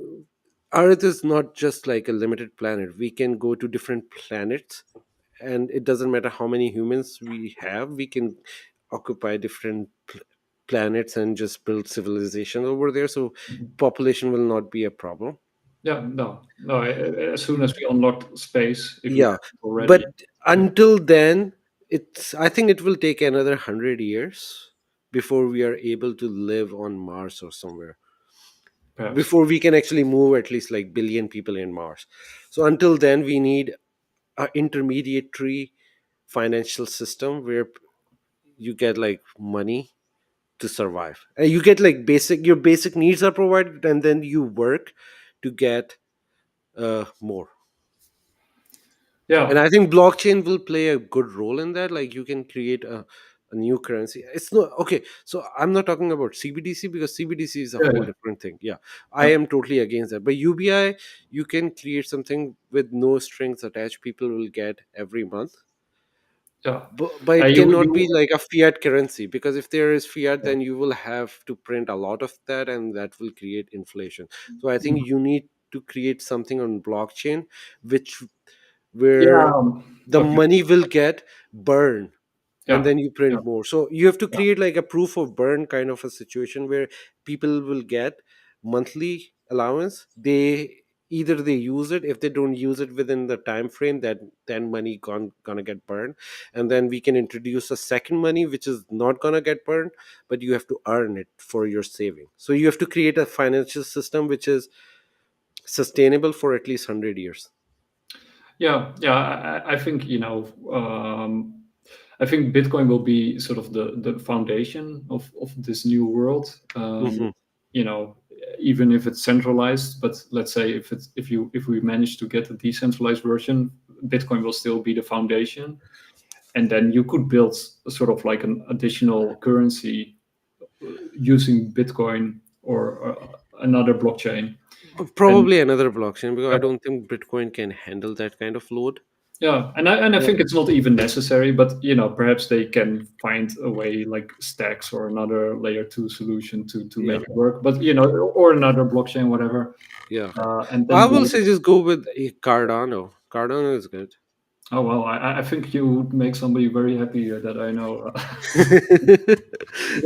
Earth is not just like a limited planet. We can go to different planets, and it doesn't matter how many humans we have. We can occupy different planets and just build civilization over there. So population will not be a problem. yeah. No. As soon as we unlock space, if we Yeah, have already, but until then, it's I think it will take another 100 years before we are able to live on Mars or somewhere. perhaps, Before we can actually move at least like billion people in Mars. So until then, we need a intermediary financial system where you get like money to survive, and you get like your basic needs are provided, and then you work to get more. And yeah, I think blockchain will play a good role in that. Like you can create a new currency. It's not okay. So I'm not talking about CBDC because CBDC is a yeah, whole yeah, different thing. Yeah, I yeah, am totally against that. But UBI, you can create something with no strings attached. People will get every month. yeah. But it You cannot be you like a fiat currency, because if there is fiat, yeah. then you will have to print a lot of that, and that will create inflation. So I think you need to create something on blockchain, which Yeah, where the okay, money will get burned, and yeah, then you yeah, print more. So you have to yeah, create like a proof of burn kind of a situation where people will get monthly allowance. They either they use it. If they don't use it within the time frame, that then money gonna get burned. And then we can introduce a second money which is not gonna get burned, but you have to earn it for your saving. So you have to create a financial system which is sustainable for at least 100 years. yeah. I think I think Bitcoin will be sort of the foundation of this new world. Hmm. You know, even if it's centralized, but let's say if we manage to get a decentralized version, Bitcoin will still be the foundation, and then you could build sort of like an additional currency using Bitcoin or another blockchain. And Probably another blockchain, because I don't think Bitcoin can handle that kind of load. yeah, and I Yeah. think it's not even necessary, but perhaps they can find a way like stacks or another layer two solution to Yeah. make it work. But or another blockchain, whatever. Yeah. And I then will say just go with a Cardano. Cardano is good. oh well, I think you would make somebody very happy here that I know.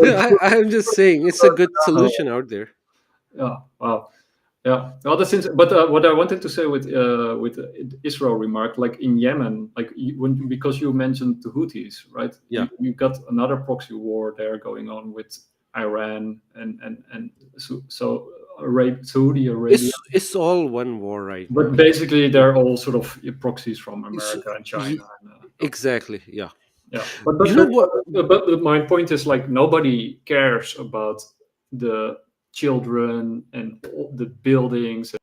No, I'm just saying it's a good solution out there. Yeah, wow. Yeah, well, that's but what I wanted to say with Israel remark, like in Yemen, like because you mentioned the Houthis, right? Yeah. You got another proxy war there going on with Iran and Saudi Arabia, It's all one war right but now. basically they're all sort of proxies from It's, America and China. y- exactly. Yeah. Yeah, but You but, know but what? but my point is like nobody cares about the children and all the buildings.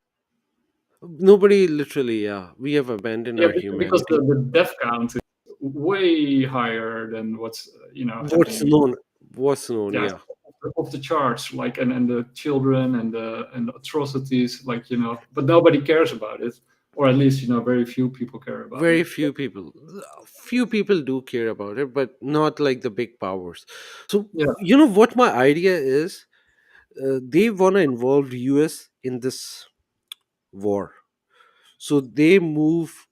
Nobody literally, yeah. We have abandoned Yeah, our because humanity. the death count is way higher than what's What's happening. known? What's known? Yeah, Yeah. off the charts. Like and the children and the atrocities. Like but nobody cares about it. or at least very few people care about Very it. few people. Few people do care about it, but not like the big powers. So Yeah, what my idea is? They want to involve US in this war. So they move.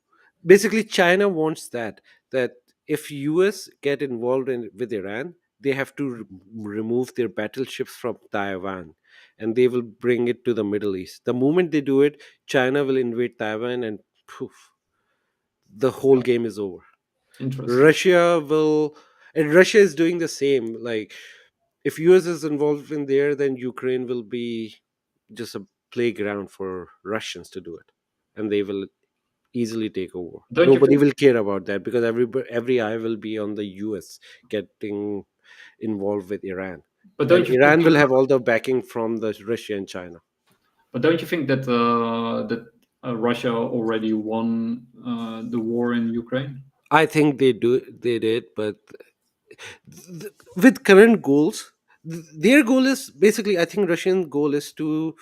Basically, China wants that if US get involved with Iran, they have to remove their battleships from Taiwan, and they will bring it to the Middle East. The moment they do it, China will invade Taiwan, and poof, the whole game is over. interesting. Russia will, and Russia is doing the same. Like, if US is involved in there, then Ukraine will be just a playground for Russians to do it, and they will easily take over. Don't you Nobody think? will care about that because every eye will be on the US getting involved with Iran, But and don't you think? Iran will have all the backing from the Russia and China. But don't you think that Russia already won the war in Ukraine? I think they did, but with current goals, their goal is basically, I think Russian goal is to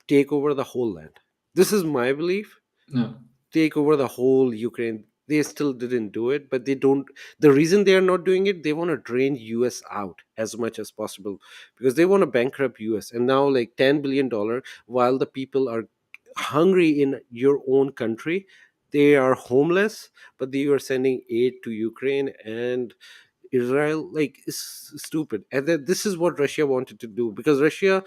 take over the whole land. This is my belief. No. Take over the whole Ukraine. They still didn't do it, but they don't. The reason they are not doing it, they want to drain US out as much as possible because they want to bankrupt US. And now, like $10 billion, while the people are hungry in your own country, they are homeless, but they are sending aid to Ukraine and Israel. Like, it's stupid. And then this is what Russia wanted to do because Russia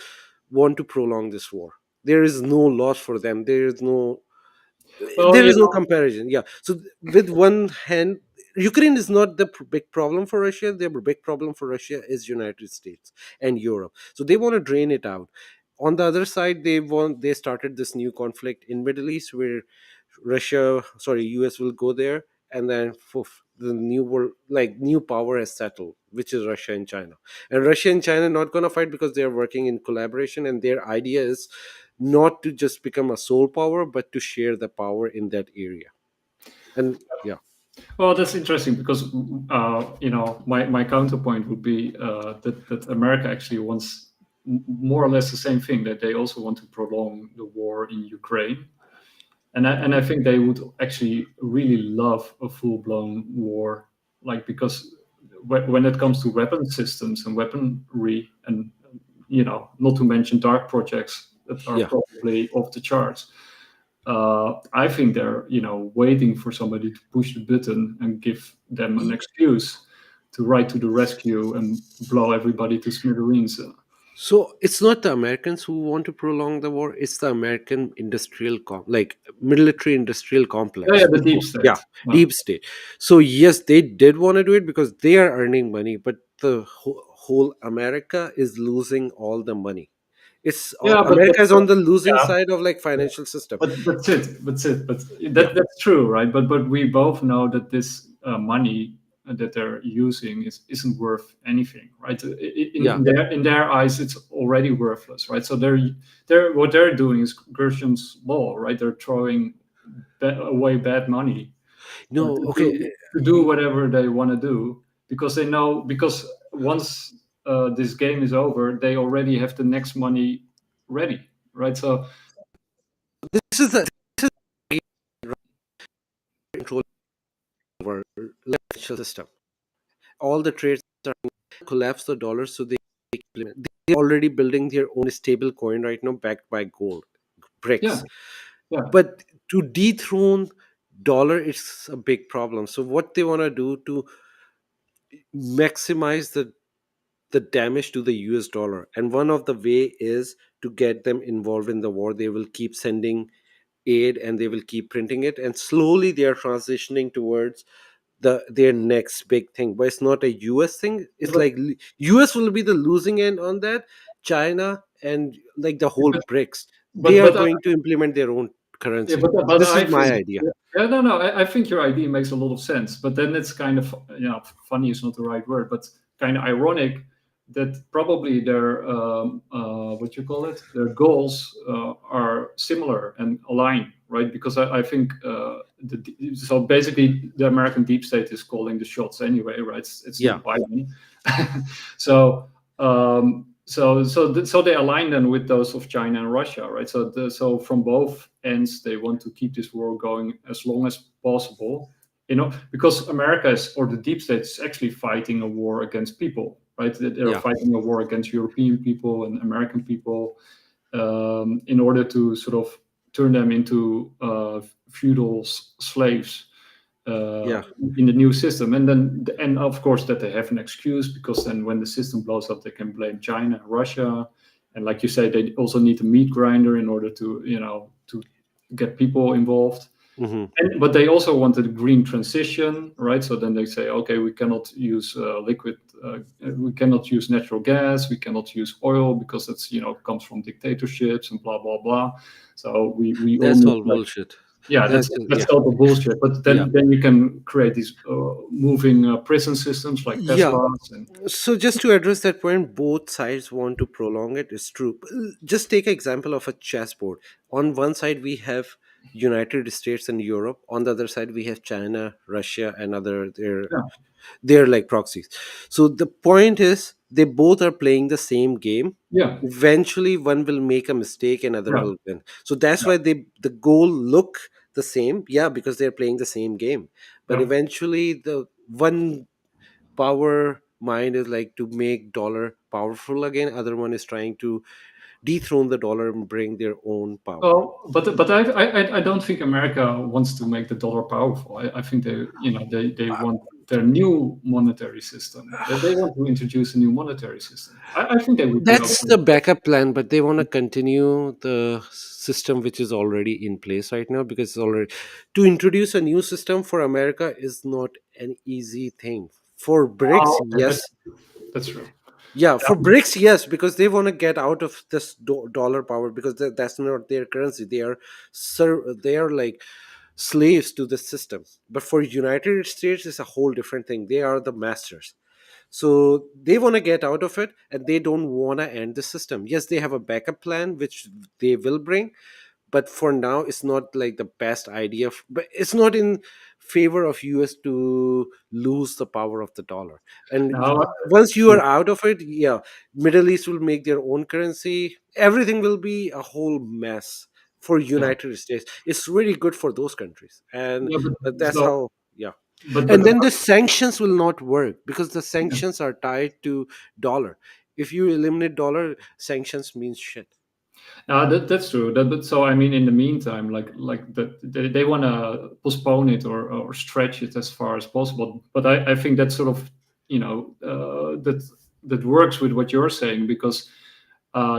want to prolong this war. There is no loss for them. Well, There is no comparison. Yeah. So with one hand, Ukraine is not the big problem for Russia. The big problem for Russia is United States and Europe. So they want to drain it out. On the other side, they started this new conflict in Middle East where US will go there, and then the new world, like new power has settled, which is Russia and China. And Russia and China not gonna fight because they are working in collaboration, and their idea is not to just become a sole power, but to share the power in that area. And yeah, well, that's interesting because my counterpoint would be that America actually wants more or less the same thing, that they also want to prolong the war in Ukraine. And I think they would actually really love a full-blown war, like, because when it comes to weapon systems and weaponry, and not to mention dark projects that are Yeah. probably off the charts, I think they're waiting for somebody to push the button and give them an excuse to ride to the rescue and blow everybody to smithereens. So it's not the Americans who want to prolong the war; it's the American like military industrial complex. Yeah, the deep state. Yeah, deep state. So yes, they did want to do it because they are earning money, but the whole America is losing all the money. It's Yeah, America is on the losing yeah. side of like financial system. But that's true, right? But we both know that this money that they're using isn't worth anything, right? In their eyes, it's already worthless, right? So what they're doing is Gershon's law, right? They're throwing away bad money. No, okay. To do whatever they want to do because they know, because once this game is over, they already have the next money ready, right? So This is control over financial system. All the trades are collapse the dollar, so they're already building their own stable coin right now, backed by gold bricks. Yeah. But to dethrone dollar, it's a big problem. So what they want to do to maximize the damage to the US dollar, and one of the way is to get them involved in the war. They will keep sending aid and they will keep printing it, and slowly they are transitioning towards their next big thing. But it's not a US thing. It's like US will be the losing end on that. China and like the whole BRICS, they are going to implement their own currency. but This is my idea. Yeah, no, I think your idea makes a lot of sense. But then it's kind of, funny is not the right word, but kind of ironic that probably their their goals are similar and aligned, right? Because I think so basically the American deep state is calling the shots anyway, right? It's not Biden. So so they align then with those of China and Russia, right? So from both ends, they want to keep this war going as long as possible, because America or the deep state is actually fighting a war against people, right? They're Yeah. fighting a war against European people and American people, in order to sort of turn them into feudal slaves. Yeah. In the new system, and of course that they have an excuse, because then when the system blows up, they can blame China and Russia, and like you say, they also need a meat grinder in order to to get people involved. Hmm. But they also wanted a green transition, right? So then they say, okay, we cannot use we cannot use natural gas, we cannot use oil, because it's comes from dictatorships and blah blah blah. So we all That's need, all like, bullshit. yeah, That's that's yeah. total bullshit. But Yeah. then you can create these moving prison systems like Yeah. Teslas, and So just to address that point, both sides want to prolong it. It's true. Just take an example of a chessboard. On one side we have United States and Europe. On the other side we have China, Russia, and other yeah, they're like proxies. So the point is they both are playing the same game. yeah, Eventually one will make a mistake and other yeah, will win. So that's yeah, why the goal look the same. Yeah, because they're playing the same game. But yeah. eventually the one power mind is like to make dollar powerful again, other one is trying to dethrone the dollar and bring their own power. Well, but I don't think America wants to make the dollar powerful. I think they want their new monetary system. They want to introduce a new monetary system. I think they would be That's okay. the backup plan, but they want to continue the system which is already in place right now, because it's already to introduce a new system for America is not an easy thing. For BRICS, Oh, okay, yes. that's true. Yeah, for Yeah, BRICS, yes, because they want to get out of this dollar power, because that's not their currency. They are like slaves to the system. But for United States, it's a whole different thing. They are the masters. So they want to get out of it, and they don't want to end the system. Yes, they have a backup plan which they will bring, but for now it's not like the best idea, but it's not in favor of US to lose the power of the dollar. And no, once you true. are out of it, yeah, Middle East will make their own currency, everything will be a whole mess. For Yeah, United States it's really good for those countries, and yeah, that's how, yeah. but And the then the sanctions will not work because the sanctions are tied to dollar. If you eliminate dollar, sanctions means shit. That's true. But so I mean, in the meantime, like that they want to postpone it or stretch it as far as possible. But I think that sort of that works with what you're saying, because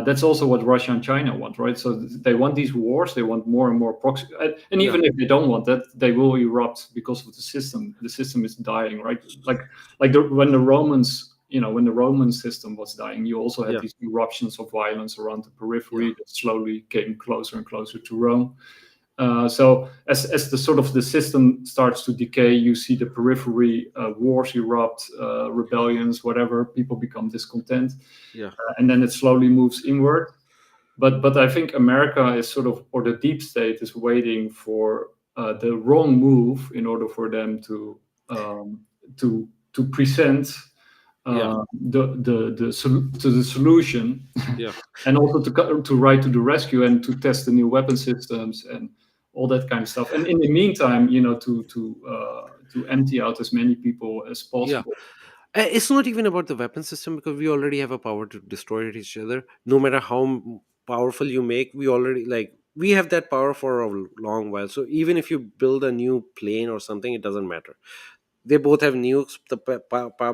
that's also what Russia and China want, right? So they want these wars. They want more and more proxy. And Yeah, even if they don't want that, they will erupt because of the system. The system is dying, right? When the Romans, when the Roman system was dying, you also had yeah, these eruptions of violence around the yeah, periphery that slowly came closer and closer to Rome. So as the sort of the system starts to decay, you see the periphery wars erupt, rebellions, whatever. People become discontent, yeah, and then it slowly moves inward. But I think America is sort of, or the deep state is waiting for the wrong move in order for them um, to present yeah, to the solution, yeah. and also to ride to the rescue and to test the new weapon systems and all that kind of stuff. And in the meantime, to empty out as many people as Yeah. possible. It's not even about the weapon system, because we already have a power to destroy each other. No matter how powerful you make, we already like we have that power for a long while. So even if you build a new plane or something, it doesn't matter. They both have nukes. The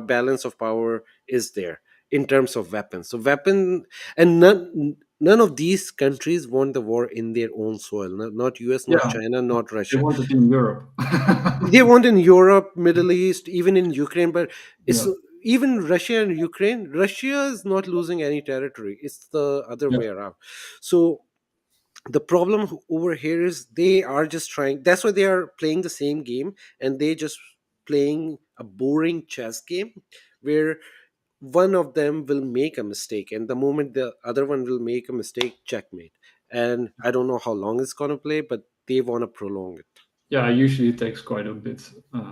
balance of power is there in terms of weapons. So weapon, and none of these countries want the war in their own soil. Not US, not Yeah, China, not they Russia. want it in Europe. They want in Europe, Middle East, even in Ukraine. But it's Yeah, even Russia and Ukraine. Russia is not losing any territory. It's the other yeah, way around. So the problem over here is they are just trying. That's why they are playing the same game, and they just playing a boring chess game where one of them will make a mistake, and the moment the other one will make a mistake, checkmate. And I don't know how long it's gonna play, but they want to prolong it. yeah. Usually it takes quite a bit.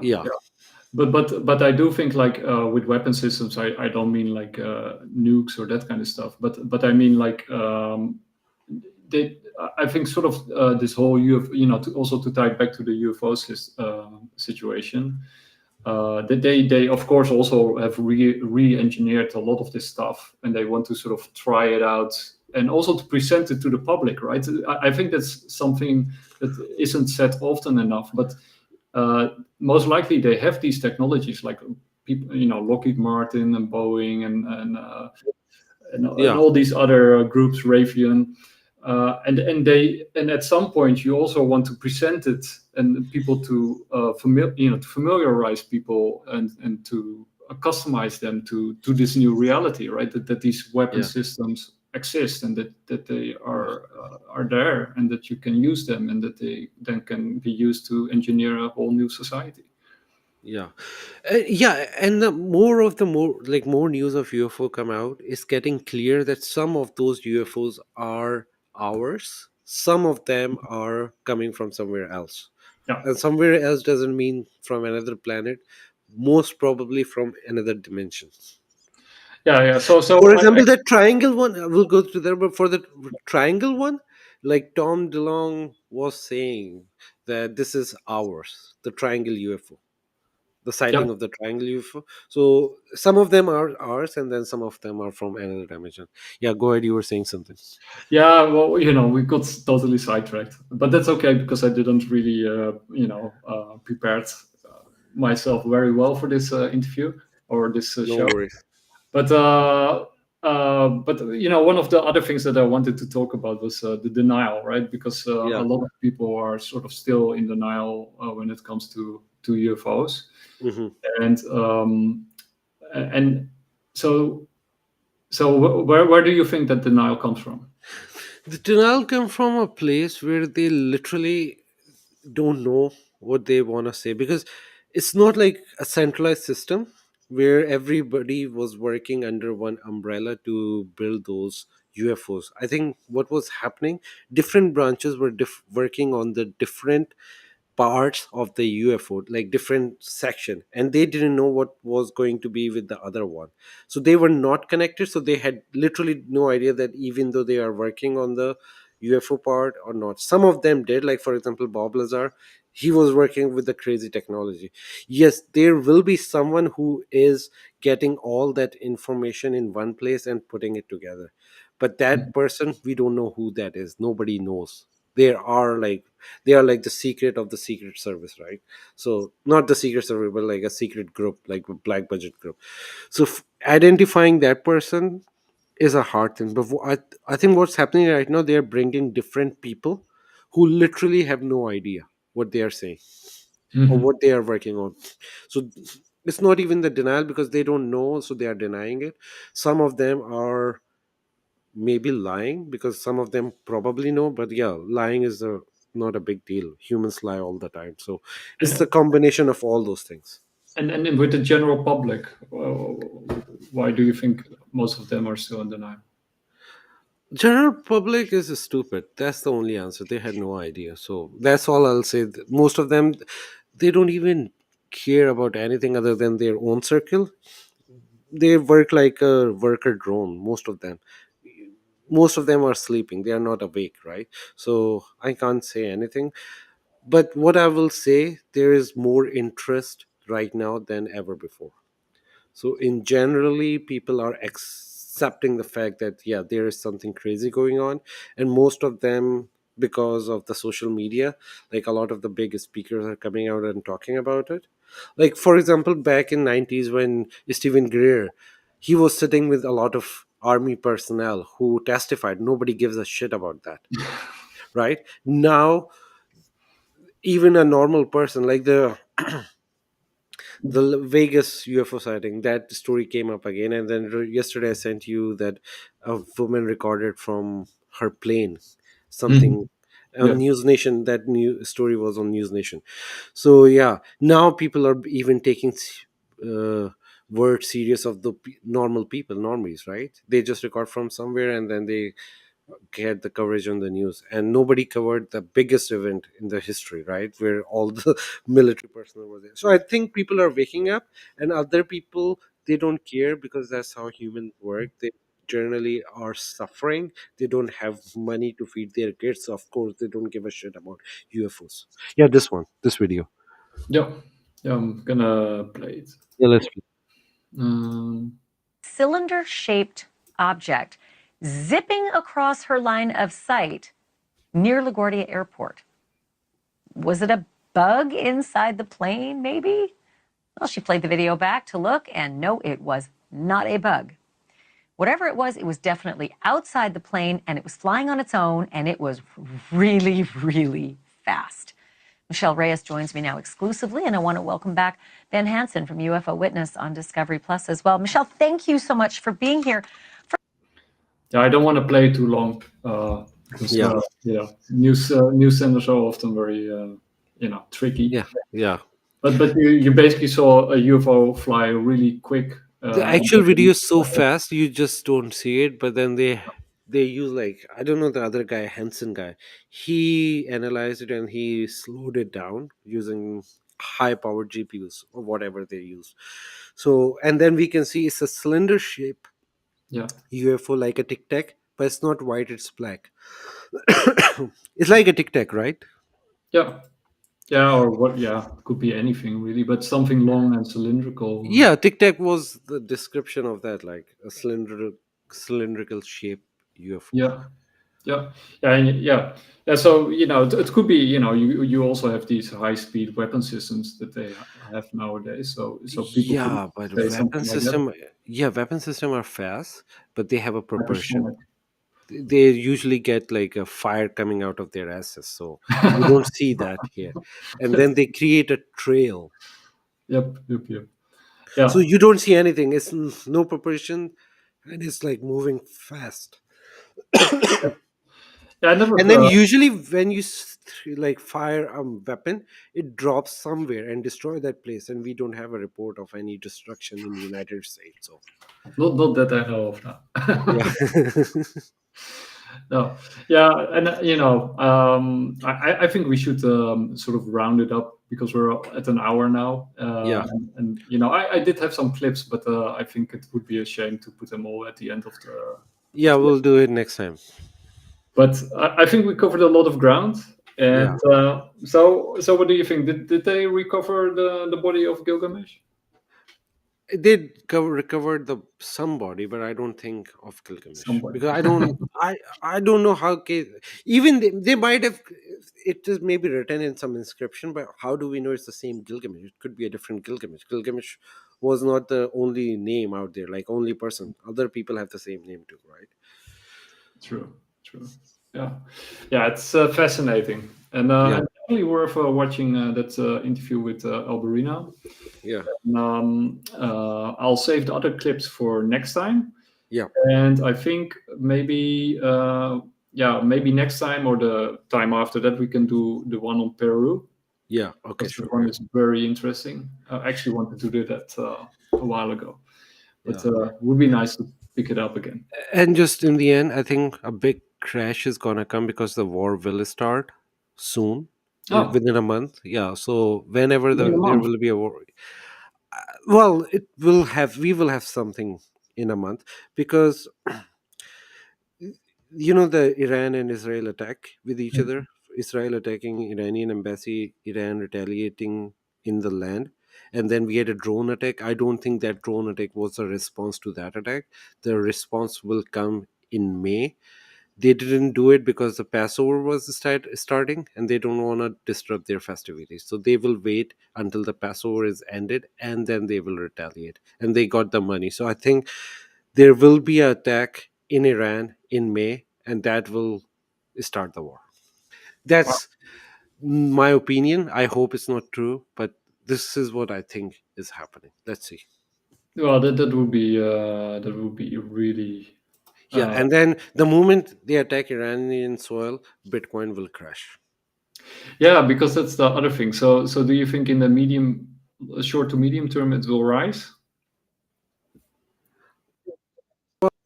Yeah. Yeah. but I do think like with weapon systems, I don't mean like nukes or that kind of stuff, but I mean like they, I think sort of this whole UFO, also to tie it back to the UFO situation, that they of course also have re-engineered a lot of this stuff, and they want to sort of try it out and also to present it to the public, right? I think that's something that isn't said often enough, but most likely they have these technologies like people, Lockheed Martin and Boeing and Yeah, all these other groups, Raytheon, and at some point you also want to present it and people to to familiarize people and to customize them to this new reality, right? That these weapon yeah, systems exist and that they are there and that you can use them and that they then can be used to engineer a whole new society. yeah. Yeah, and more news of UFO come out, it's getting clear that some of those UFOs are ours, some of them are coming from somewhere else. Yeah, And somewhere else doesn't mean from another planet, most probably from another dimension. yeah. For So example, that triangle one, we'll go to there, but for the triangle one, like Tom DeLong was saying, that this is ours, the triangle UFO, the yeah. sighting of the triangle UFO. So some of them are ours, and then some of them are from another dimension. Yeah, go ahead. You were saying something. Yeah, well, we got totally sidetracked, but that's okay because I didn't really, prepared myself very well for this interview or this No show. worries. But one of the other things that I wanted to talk about was the denial, right? Because a Yeah. lot of people are sort of still in denial when it comes to UFOs, Hmm. and so where do you think that denial comes from? The denial come from a place where they literally don't know what they want to say, because it's not like a centralized system where everybody was working under one umbrella to build those UFOs. I think what was happening, different branches were working on the different parts of the UFO, like different section, and they didn't know what was going to be with the other one. So they were not connected. So they had literally no idea that even though they are working on the UFO part or not. Some of them did, like for example, Bob Lazar. He was working with the crazy technology. Yes, there will be someone who is getting all that information in one place and putting it together. But that person, we don't know who that is. Nobody knows. There are like they are like the secret of the secret service, right? So not the secret service, but like a secret group, like a black budget group. So identifying that person is a hard thing. But I think what's happening right now, they're bringing different people who literally have no idea what they are saying or Mhm. what they are working on. So it's not even the denial, because they don't know, so they are denying it. Some of them are maybe lying, because some of them probably know, but yeah, lying is not a big deal. Humans lie all the time. So it's the And, combination of all those things. and with the general public, why do you think most of them are still in denial? General public is stupid. That's the only answer. They had no idea. So that's all I'll say. Most of them, they don't even care about anything other than their own circle. They work like a worker drone, most of them are sleeping, they are not awake, right? So I can't say anything. But what I will say, there is more interest right now than ever before. So in generally, people are accepting the fact that yeah, there is something crazy going on. And most of them, because of the social media, like a lot of the big speakers are coming out and talking about it. Like for example, back in 90s when Stephen Greer, he was sitting with a lot of army personnel who testified. Nobody gives a shit about that, right? Now even a normal person, like the Vegas UFO sighting, that story came up again. And then yesterday I sent you that a woman recorded from her plane Mhm. something on Yeah. News Nation. That new story was on News Nation. So yeah, now people are even taking uh, word serious of the normal people, normies, right? They just record from somewhere and then they get the coverage on the news, and nobody covered the biggest event in the history, right, where all the military personnel were there. So I think people are waking up, and other people, they don't care because that's how humans work. They generally are suffering. They don't have money to feed their kids, so of course they don't give a shit about UFOs. Yeah, this video. Yeah, I'm gonna play it. Yeah, let's play. Cylinder-shaped object zipping across her line of sight near LaGuardia Airport. Was it a bug inside the plane, maybe? Well, she played the video back to look, and no, it was not a bug. Whatever it was definitely outside the plane, and it was flying on its own, and it was really, really fast. Michelle Reyes joins me now exclusively, and I want to welcome back Ben Hansen from UFO Witness on Discovery Plus as well. Michelle, thank you so much for being here. Yeah, I don't want to play too long. Because, news senders are often very, tricky. Yeah. But you basically saw a UFO fly really quick. The actual video is so fast you just don't see it, but then they use, like, I don't know, the other guy, Hansen guy, he analyzed it and he slowed it down using high powered GPUs or whatever they use. So, and then we can see it's a cylinder shape UFO, like a tic tac, but it's not white, it's black. It's like a tic tac, right? Yeah, or what? Yeah, could be anything really, but something long and cylindrical. Yeah, tic tac was the description of that, like a cylindrical shape UFO. Yeah. So it could be. You also have these high-speed weapon systems that they have nowadays. So people. Yeah, but weapon system are fast, but they have a propulsion. They usually get like a fire coming out of their asses, so you don't see that here. And then they create a trail. Yep. Yeah. So you don't see anything. It's no propulsion, and it's like moving fast. And then usually when you like fire a weapon, it drops somewhere and destroy that place, and we don't have a report of any destruction in the United States. So not that I know of now. Yeah. No, yeah, and I think we should sort of round it up because we're at an hour now. And I did have some clips, but I think it would be a shame to put them all at the end of the. Yeah, we'll do it next time. But I think we covered a lot of ground. And so what do you think? Did they recover the body of Gilgamesh? They recovered somebody, but I don't think of Gilgamesh because I don't know how. Even they might have. It is maybe written in some inscription, but how do we know it's the same Gilgamesh? It could be a different Gilgamesh. Gilgamesh was not the only name out there, like only person. Other people have the same name too, right? True. Yeah, it's fascinating, and definitely worth watching that interview with Alberina. Yeah. I'll save the other clips for next time. Yeah. And I think maybe next time or the time after that we can do the one on Peru. Yeah. Okay. Sure. One is very interesting. I actually wanted to do that a while ago, but it would be nice to pick it up again. And just in the end, I think a big crash is gonna come because the war will start soon, within a month. Yeah. So whenever there will be a war, well, we will have something in a month because the Iran and Israel attack with each other. Israel attacking Iranian embassy, Iran retaliating in the land, and then we had a drone attack. I don't think that drone attack was a response to that attack. The response will come in May. They didn't do it because the Passover was starting, and they don't want to disrupt their festivities. So they will wait until the Passover is ended, and then they will retaliate. And they got the money. So I think there will be an attack in Iran in May, and that will start the war. That's my opinion. I hope it's not true, but this is what I think is happening. Let's see. Well, that would be really. And then the moment they attack Iranian soil, Bitcoin will crash. Yeah, because that's the other thing. So do you think in the short to medium term it will rise?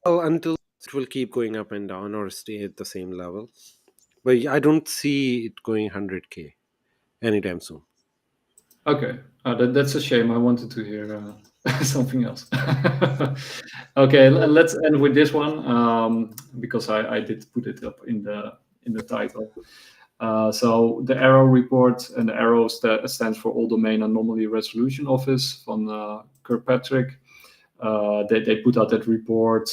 Well, until it will keep going up and down or stay at the same level. But I don't see it going 100K anytime soon. Okay, that's a shame. I wanted to hear something else. Okay, let's end with this one because I did put it up in the title. So the AARO report, and the AARO stands for All Domain Anomaly Resolution Office van Kirkpatrick. They put out that report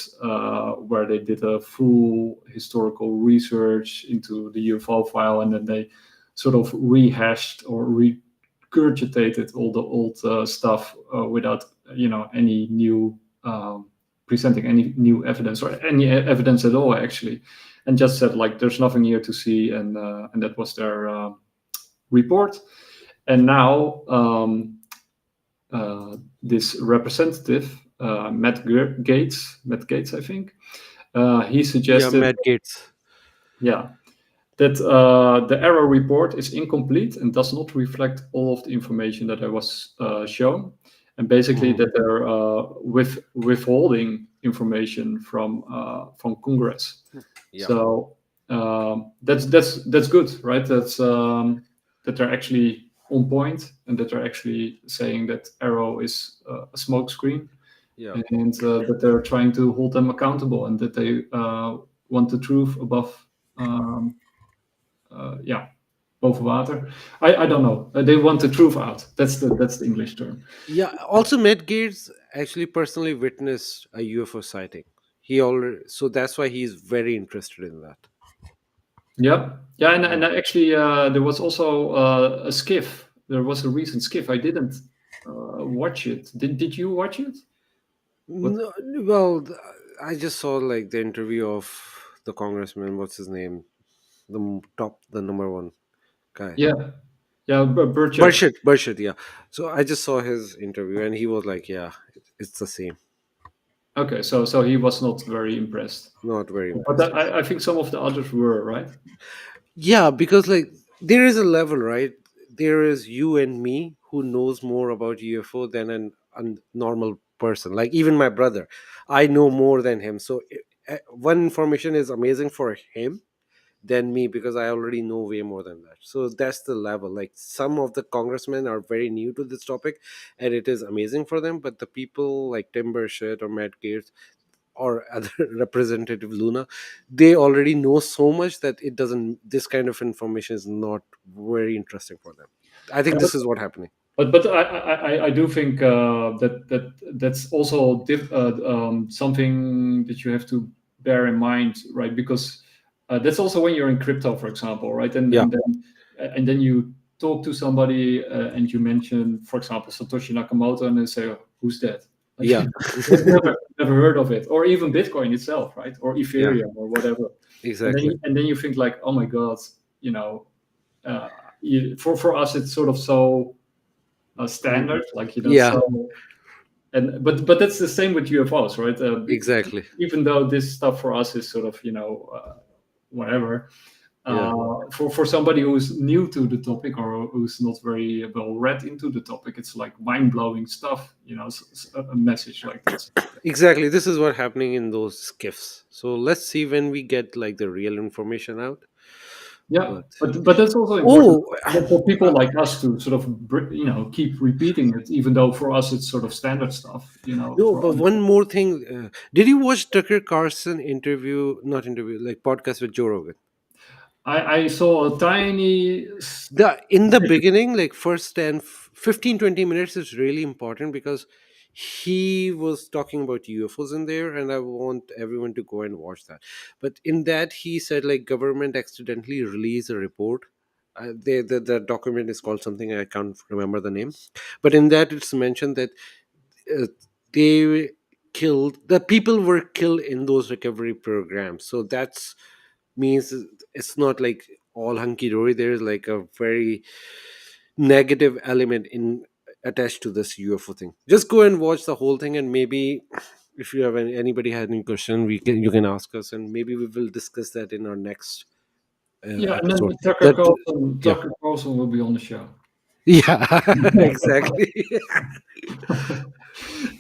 where they did a full historical research into the UFO file, and then they sort of rehashed or regurgitated all the old stuff without any new presenting any new evidence or any evidence at all, actually, and just said like there's nothing here to see, and that was their report. And now this representative, Matt Gaetz, I think, he suggested, Matt Gaetz. That the AARO report is incomplete and does not reflect all of the information that I was shown, and basically that they're withholding information from Congress. Yeah. So that's good, right? That's that they're actually on point, and that they're actually saying that AARO is a smokescreen, and that they're trying to hold them accountable, and that they want the truth above. Boven water. I don't know. They want the truth out. That's the English term. Yeah. Also, Matt Gaetz actually personally witnessed a UFO sighting. So that's why he's very interested in that. Yeah. And actually, there was also a skiff. There was a recent skiff. I didn't watch it. Did you watch it? No, well, I just saw like the interview of the congressman. What's his name? The number one guy. Burchett. Yeah. So I just saw his interview, and he was like, "Yeah, it's the same." Okay, so he was not very impressed. Not very impressed. But I think some of the others were, right? Yeah, because like there is a level, right? There is you and me who knows more about UFO than a normal person. Like even my brother, I know more than him. So one information is amazing for him than me because I already know way more than that. So that's the level. Like some of the congressmen are very new to this topic, and it is amazing for them. But the people like Tim Burchett or Matt Gaetz or other representative Luna, they already know so much that this kind of information is not very interesting for them. I think this is what's happening. But I do think that's also something that you have to bear in mind, right? Because that's also when you're in crypto, for example, right? And then you talk to somebody and you mention, for example, Satoshi Nakamoto, and they say, oh, "Who's that?" Like, never heard of it, or even Bitcoin itself, right? Or Ethereum or whatever. Exactly. And then you think like, oh my God, for us it's sort of so standard, like So, but that's the same with UFOs, right? Exactly. Even though this stuff for us is sort of whatever. For somebody who's new to the topic or who's not very well read into the topic, it's like mind-blowing stuff, a message like this. Exactly, this is what's happening in those skiffs. So let's see when we get like the real information out. But that's also important for people like us to sort of keep repeating it, even though for us it's sort of standard stuff. No, but one more thing, did you watch Tucker Carlson podcast with Joe Rogan? I saw a tiny... In the beginning, like first 15-20 minutes is really important because he was talking about UFOs in there, and I want everyone to go and watch that. But in that, he said like government accidentally released a report. The document is called something, I can't remember the name. But in that, it's mentioned that the people were killed in those recovery programs. So that's means it's not like all hunky-dory. There's like a very negative element attached to this UFO thing. Just go and watch the whole thing, and maybe if you have anybody had any question, you can ask us, and maybe we will discuss that in our next episode. And then Tucker Carlson will be on the show. Yeah, exactly.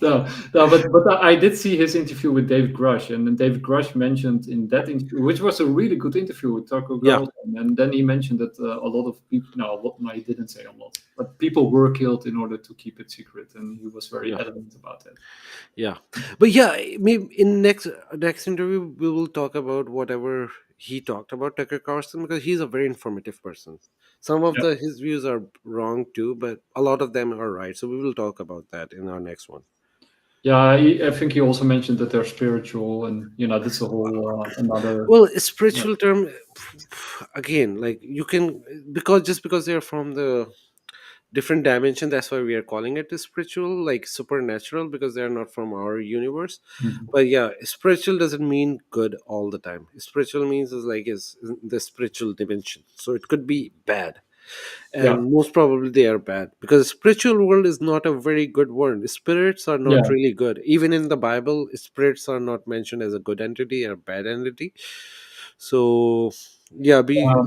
But I did see his interview with David Grush, and then David Grush mentioned in that interview, which was a really good interview with Tucker Yeah, Carlson, and then he mentioned that a lot of people, no, he didn't say a lot, but people were killed in order to keep it secret, and he was very yeah, adamant about that. yeah. But yeah, maybe in next interview we will talk about whatever he talked about Tucker Carlson, because he's a very informative person. Some of Yeah. his views are wrong too, but a lot of them are right. So we will talk about that in our next one. Yeah, I think he also mentioned that they're spiritual, and that's a whole another. Well, a spiritual term, again, like you can, because they're from the different dimension, that's why we are calling it a spiritual, like supernatural, because they're not from our universe. Mhm. But yeah, spiritual doesn't mean good all the time. Spiritual means is the spiritual dimension, so it could be bad, Yeah, and most probably they are bad, because spiritual world is not a very good word. Spirits are not yeah. really good. Even in the Bible, spirits are not mentioned as a good entity or bad entity. So yeah, be Uh,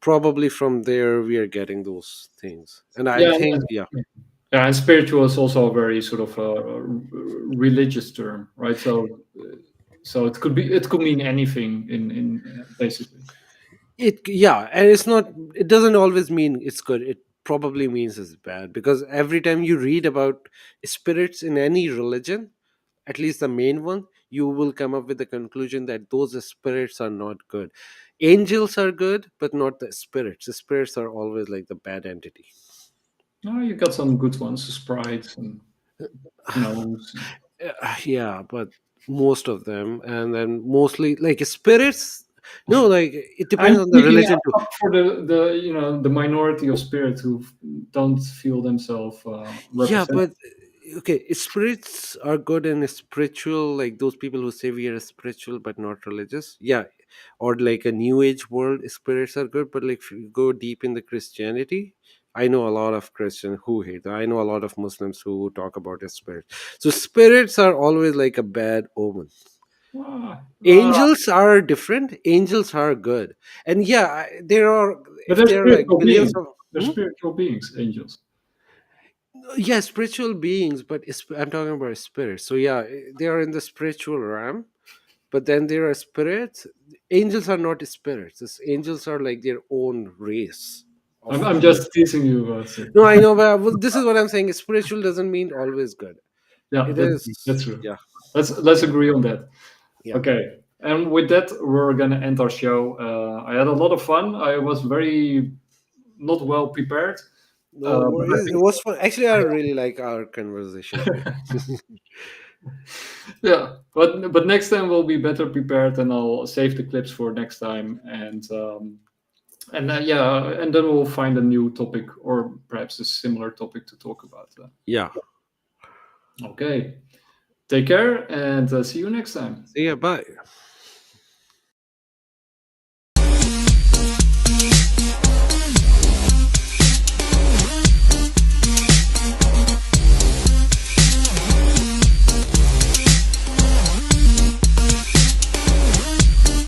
probably from there we are getting those things, and I yeah, think yeah. yeah, and spiritual is also a very sort of religious term, right? So it could mean anything in basically. It yeah, and it's not. It doesn't always mean it's good. It probably means it's bad, because every time you read about spirits in any religion, at least the main one, you will come up with the conclusion that those spirits are not good. Angels are good, but not the spirits. The spirits are always like the bad entity. Oh, you got some good ones, sprites and gnomes. Yeah, but most of them, and then mostly like spirits. No, like it I'm depends on the speaking religion too. up for the minority of spirits who don't feel themselves Yeah, represented. but okay, spirits are good and spiritual, like those people who say we are spiritual but not religious. Yeah, or like a new age world, spirits are good, but like if you go deep in the Christianity, I know a lot of Christians who hate them. I know a lot of Muslims who talk about the spirit. So spirits are always like a bad omen. Ah, Angels are different. Angels are good, and yeah, there are, but if they're there are like spiritual billions beings. of They're spiritual beings, angels. yeah, spiritual beings, but I'm talking about spirits. So yeah, they are in the spiritual realm, but then there are spirits. Angels are not spirits. Angels are like their own race of I'm being. just teasing you, Sid. No, I know, but this is what I'm saying. Spiritual doesn't mean always good. Yeah, It is, that's true. yeah, Let's agree on that. yeah. Okay, and with that, we're gonna end our show. I had a lot of fun. I was very not well prepared, No but I worries. It think was fun. Actually, I really like our conversation today. yeah. But next time we'll be better prepared, and I'll save the clips for next time, and then we'll find a new topic or perhaps a similar topic to talk about. Yeah. Okay, take care and see you next time. See ya. Bye.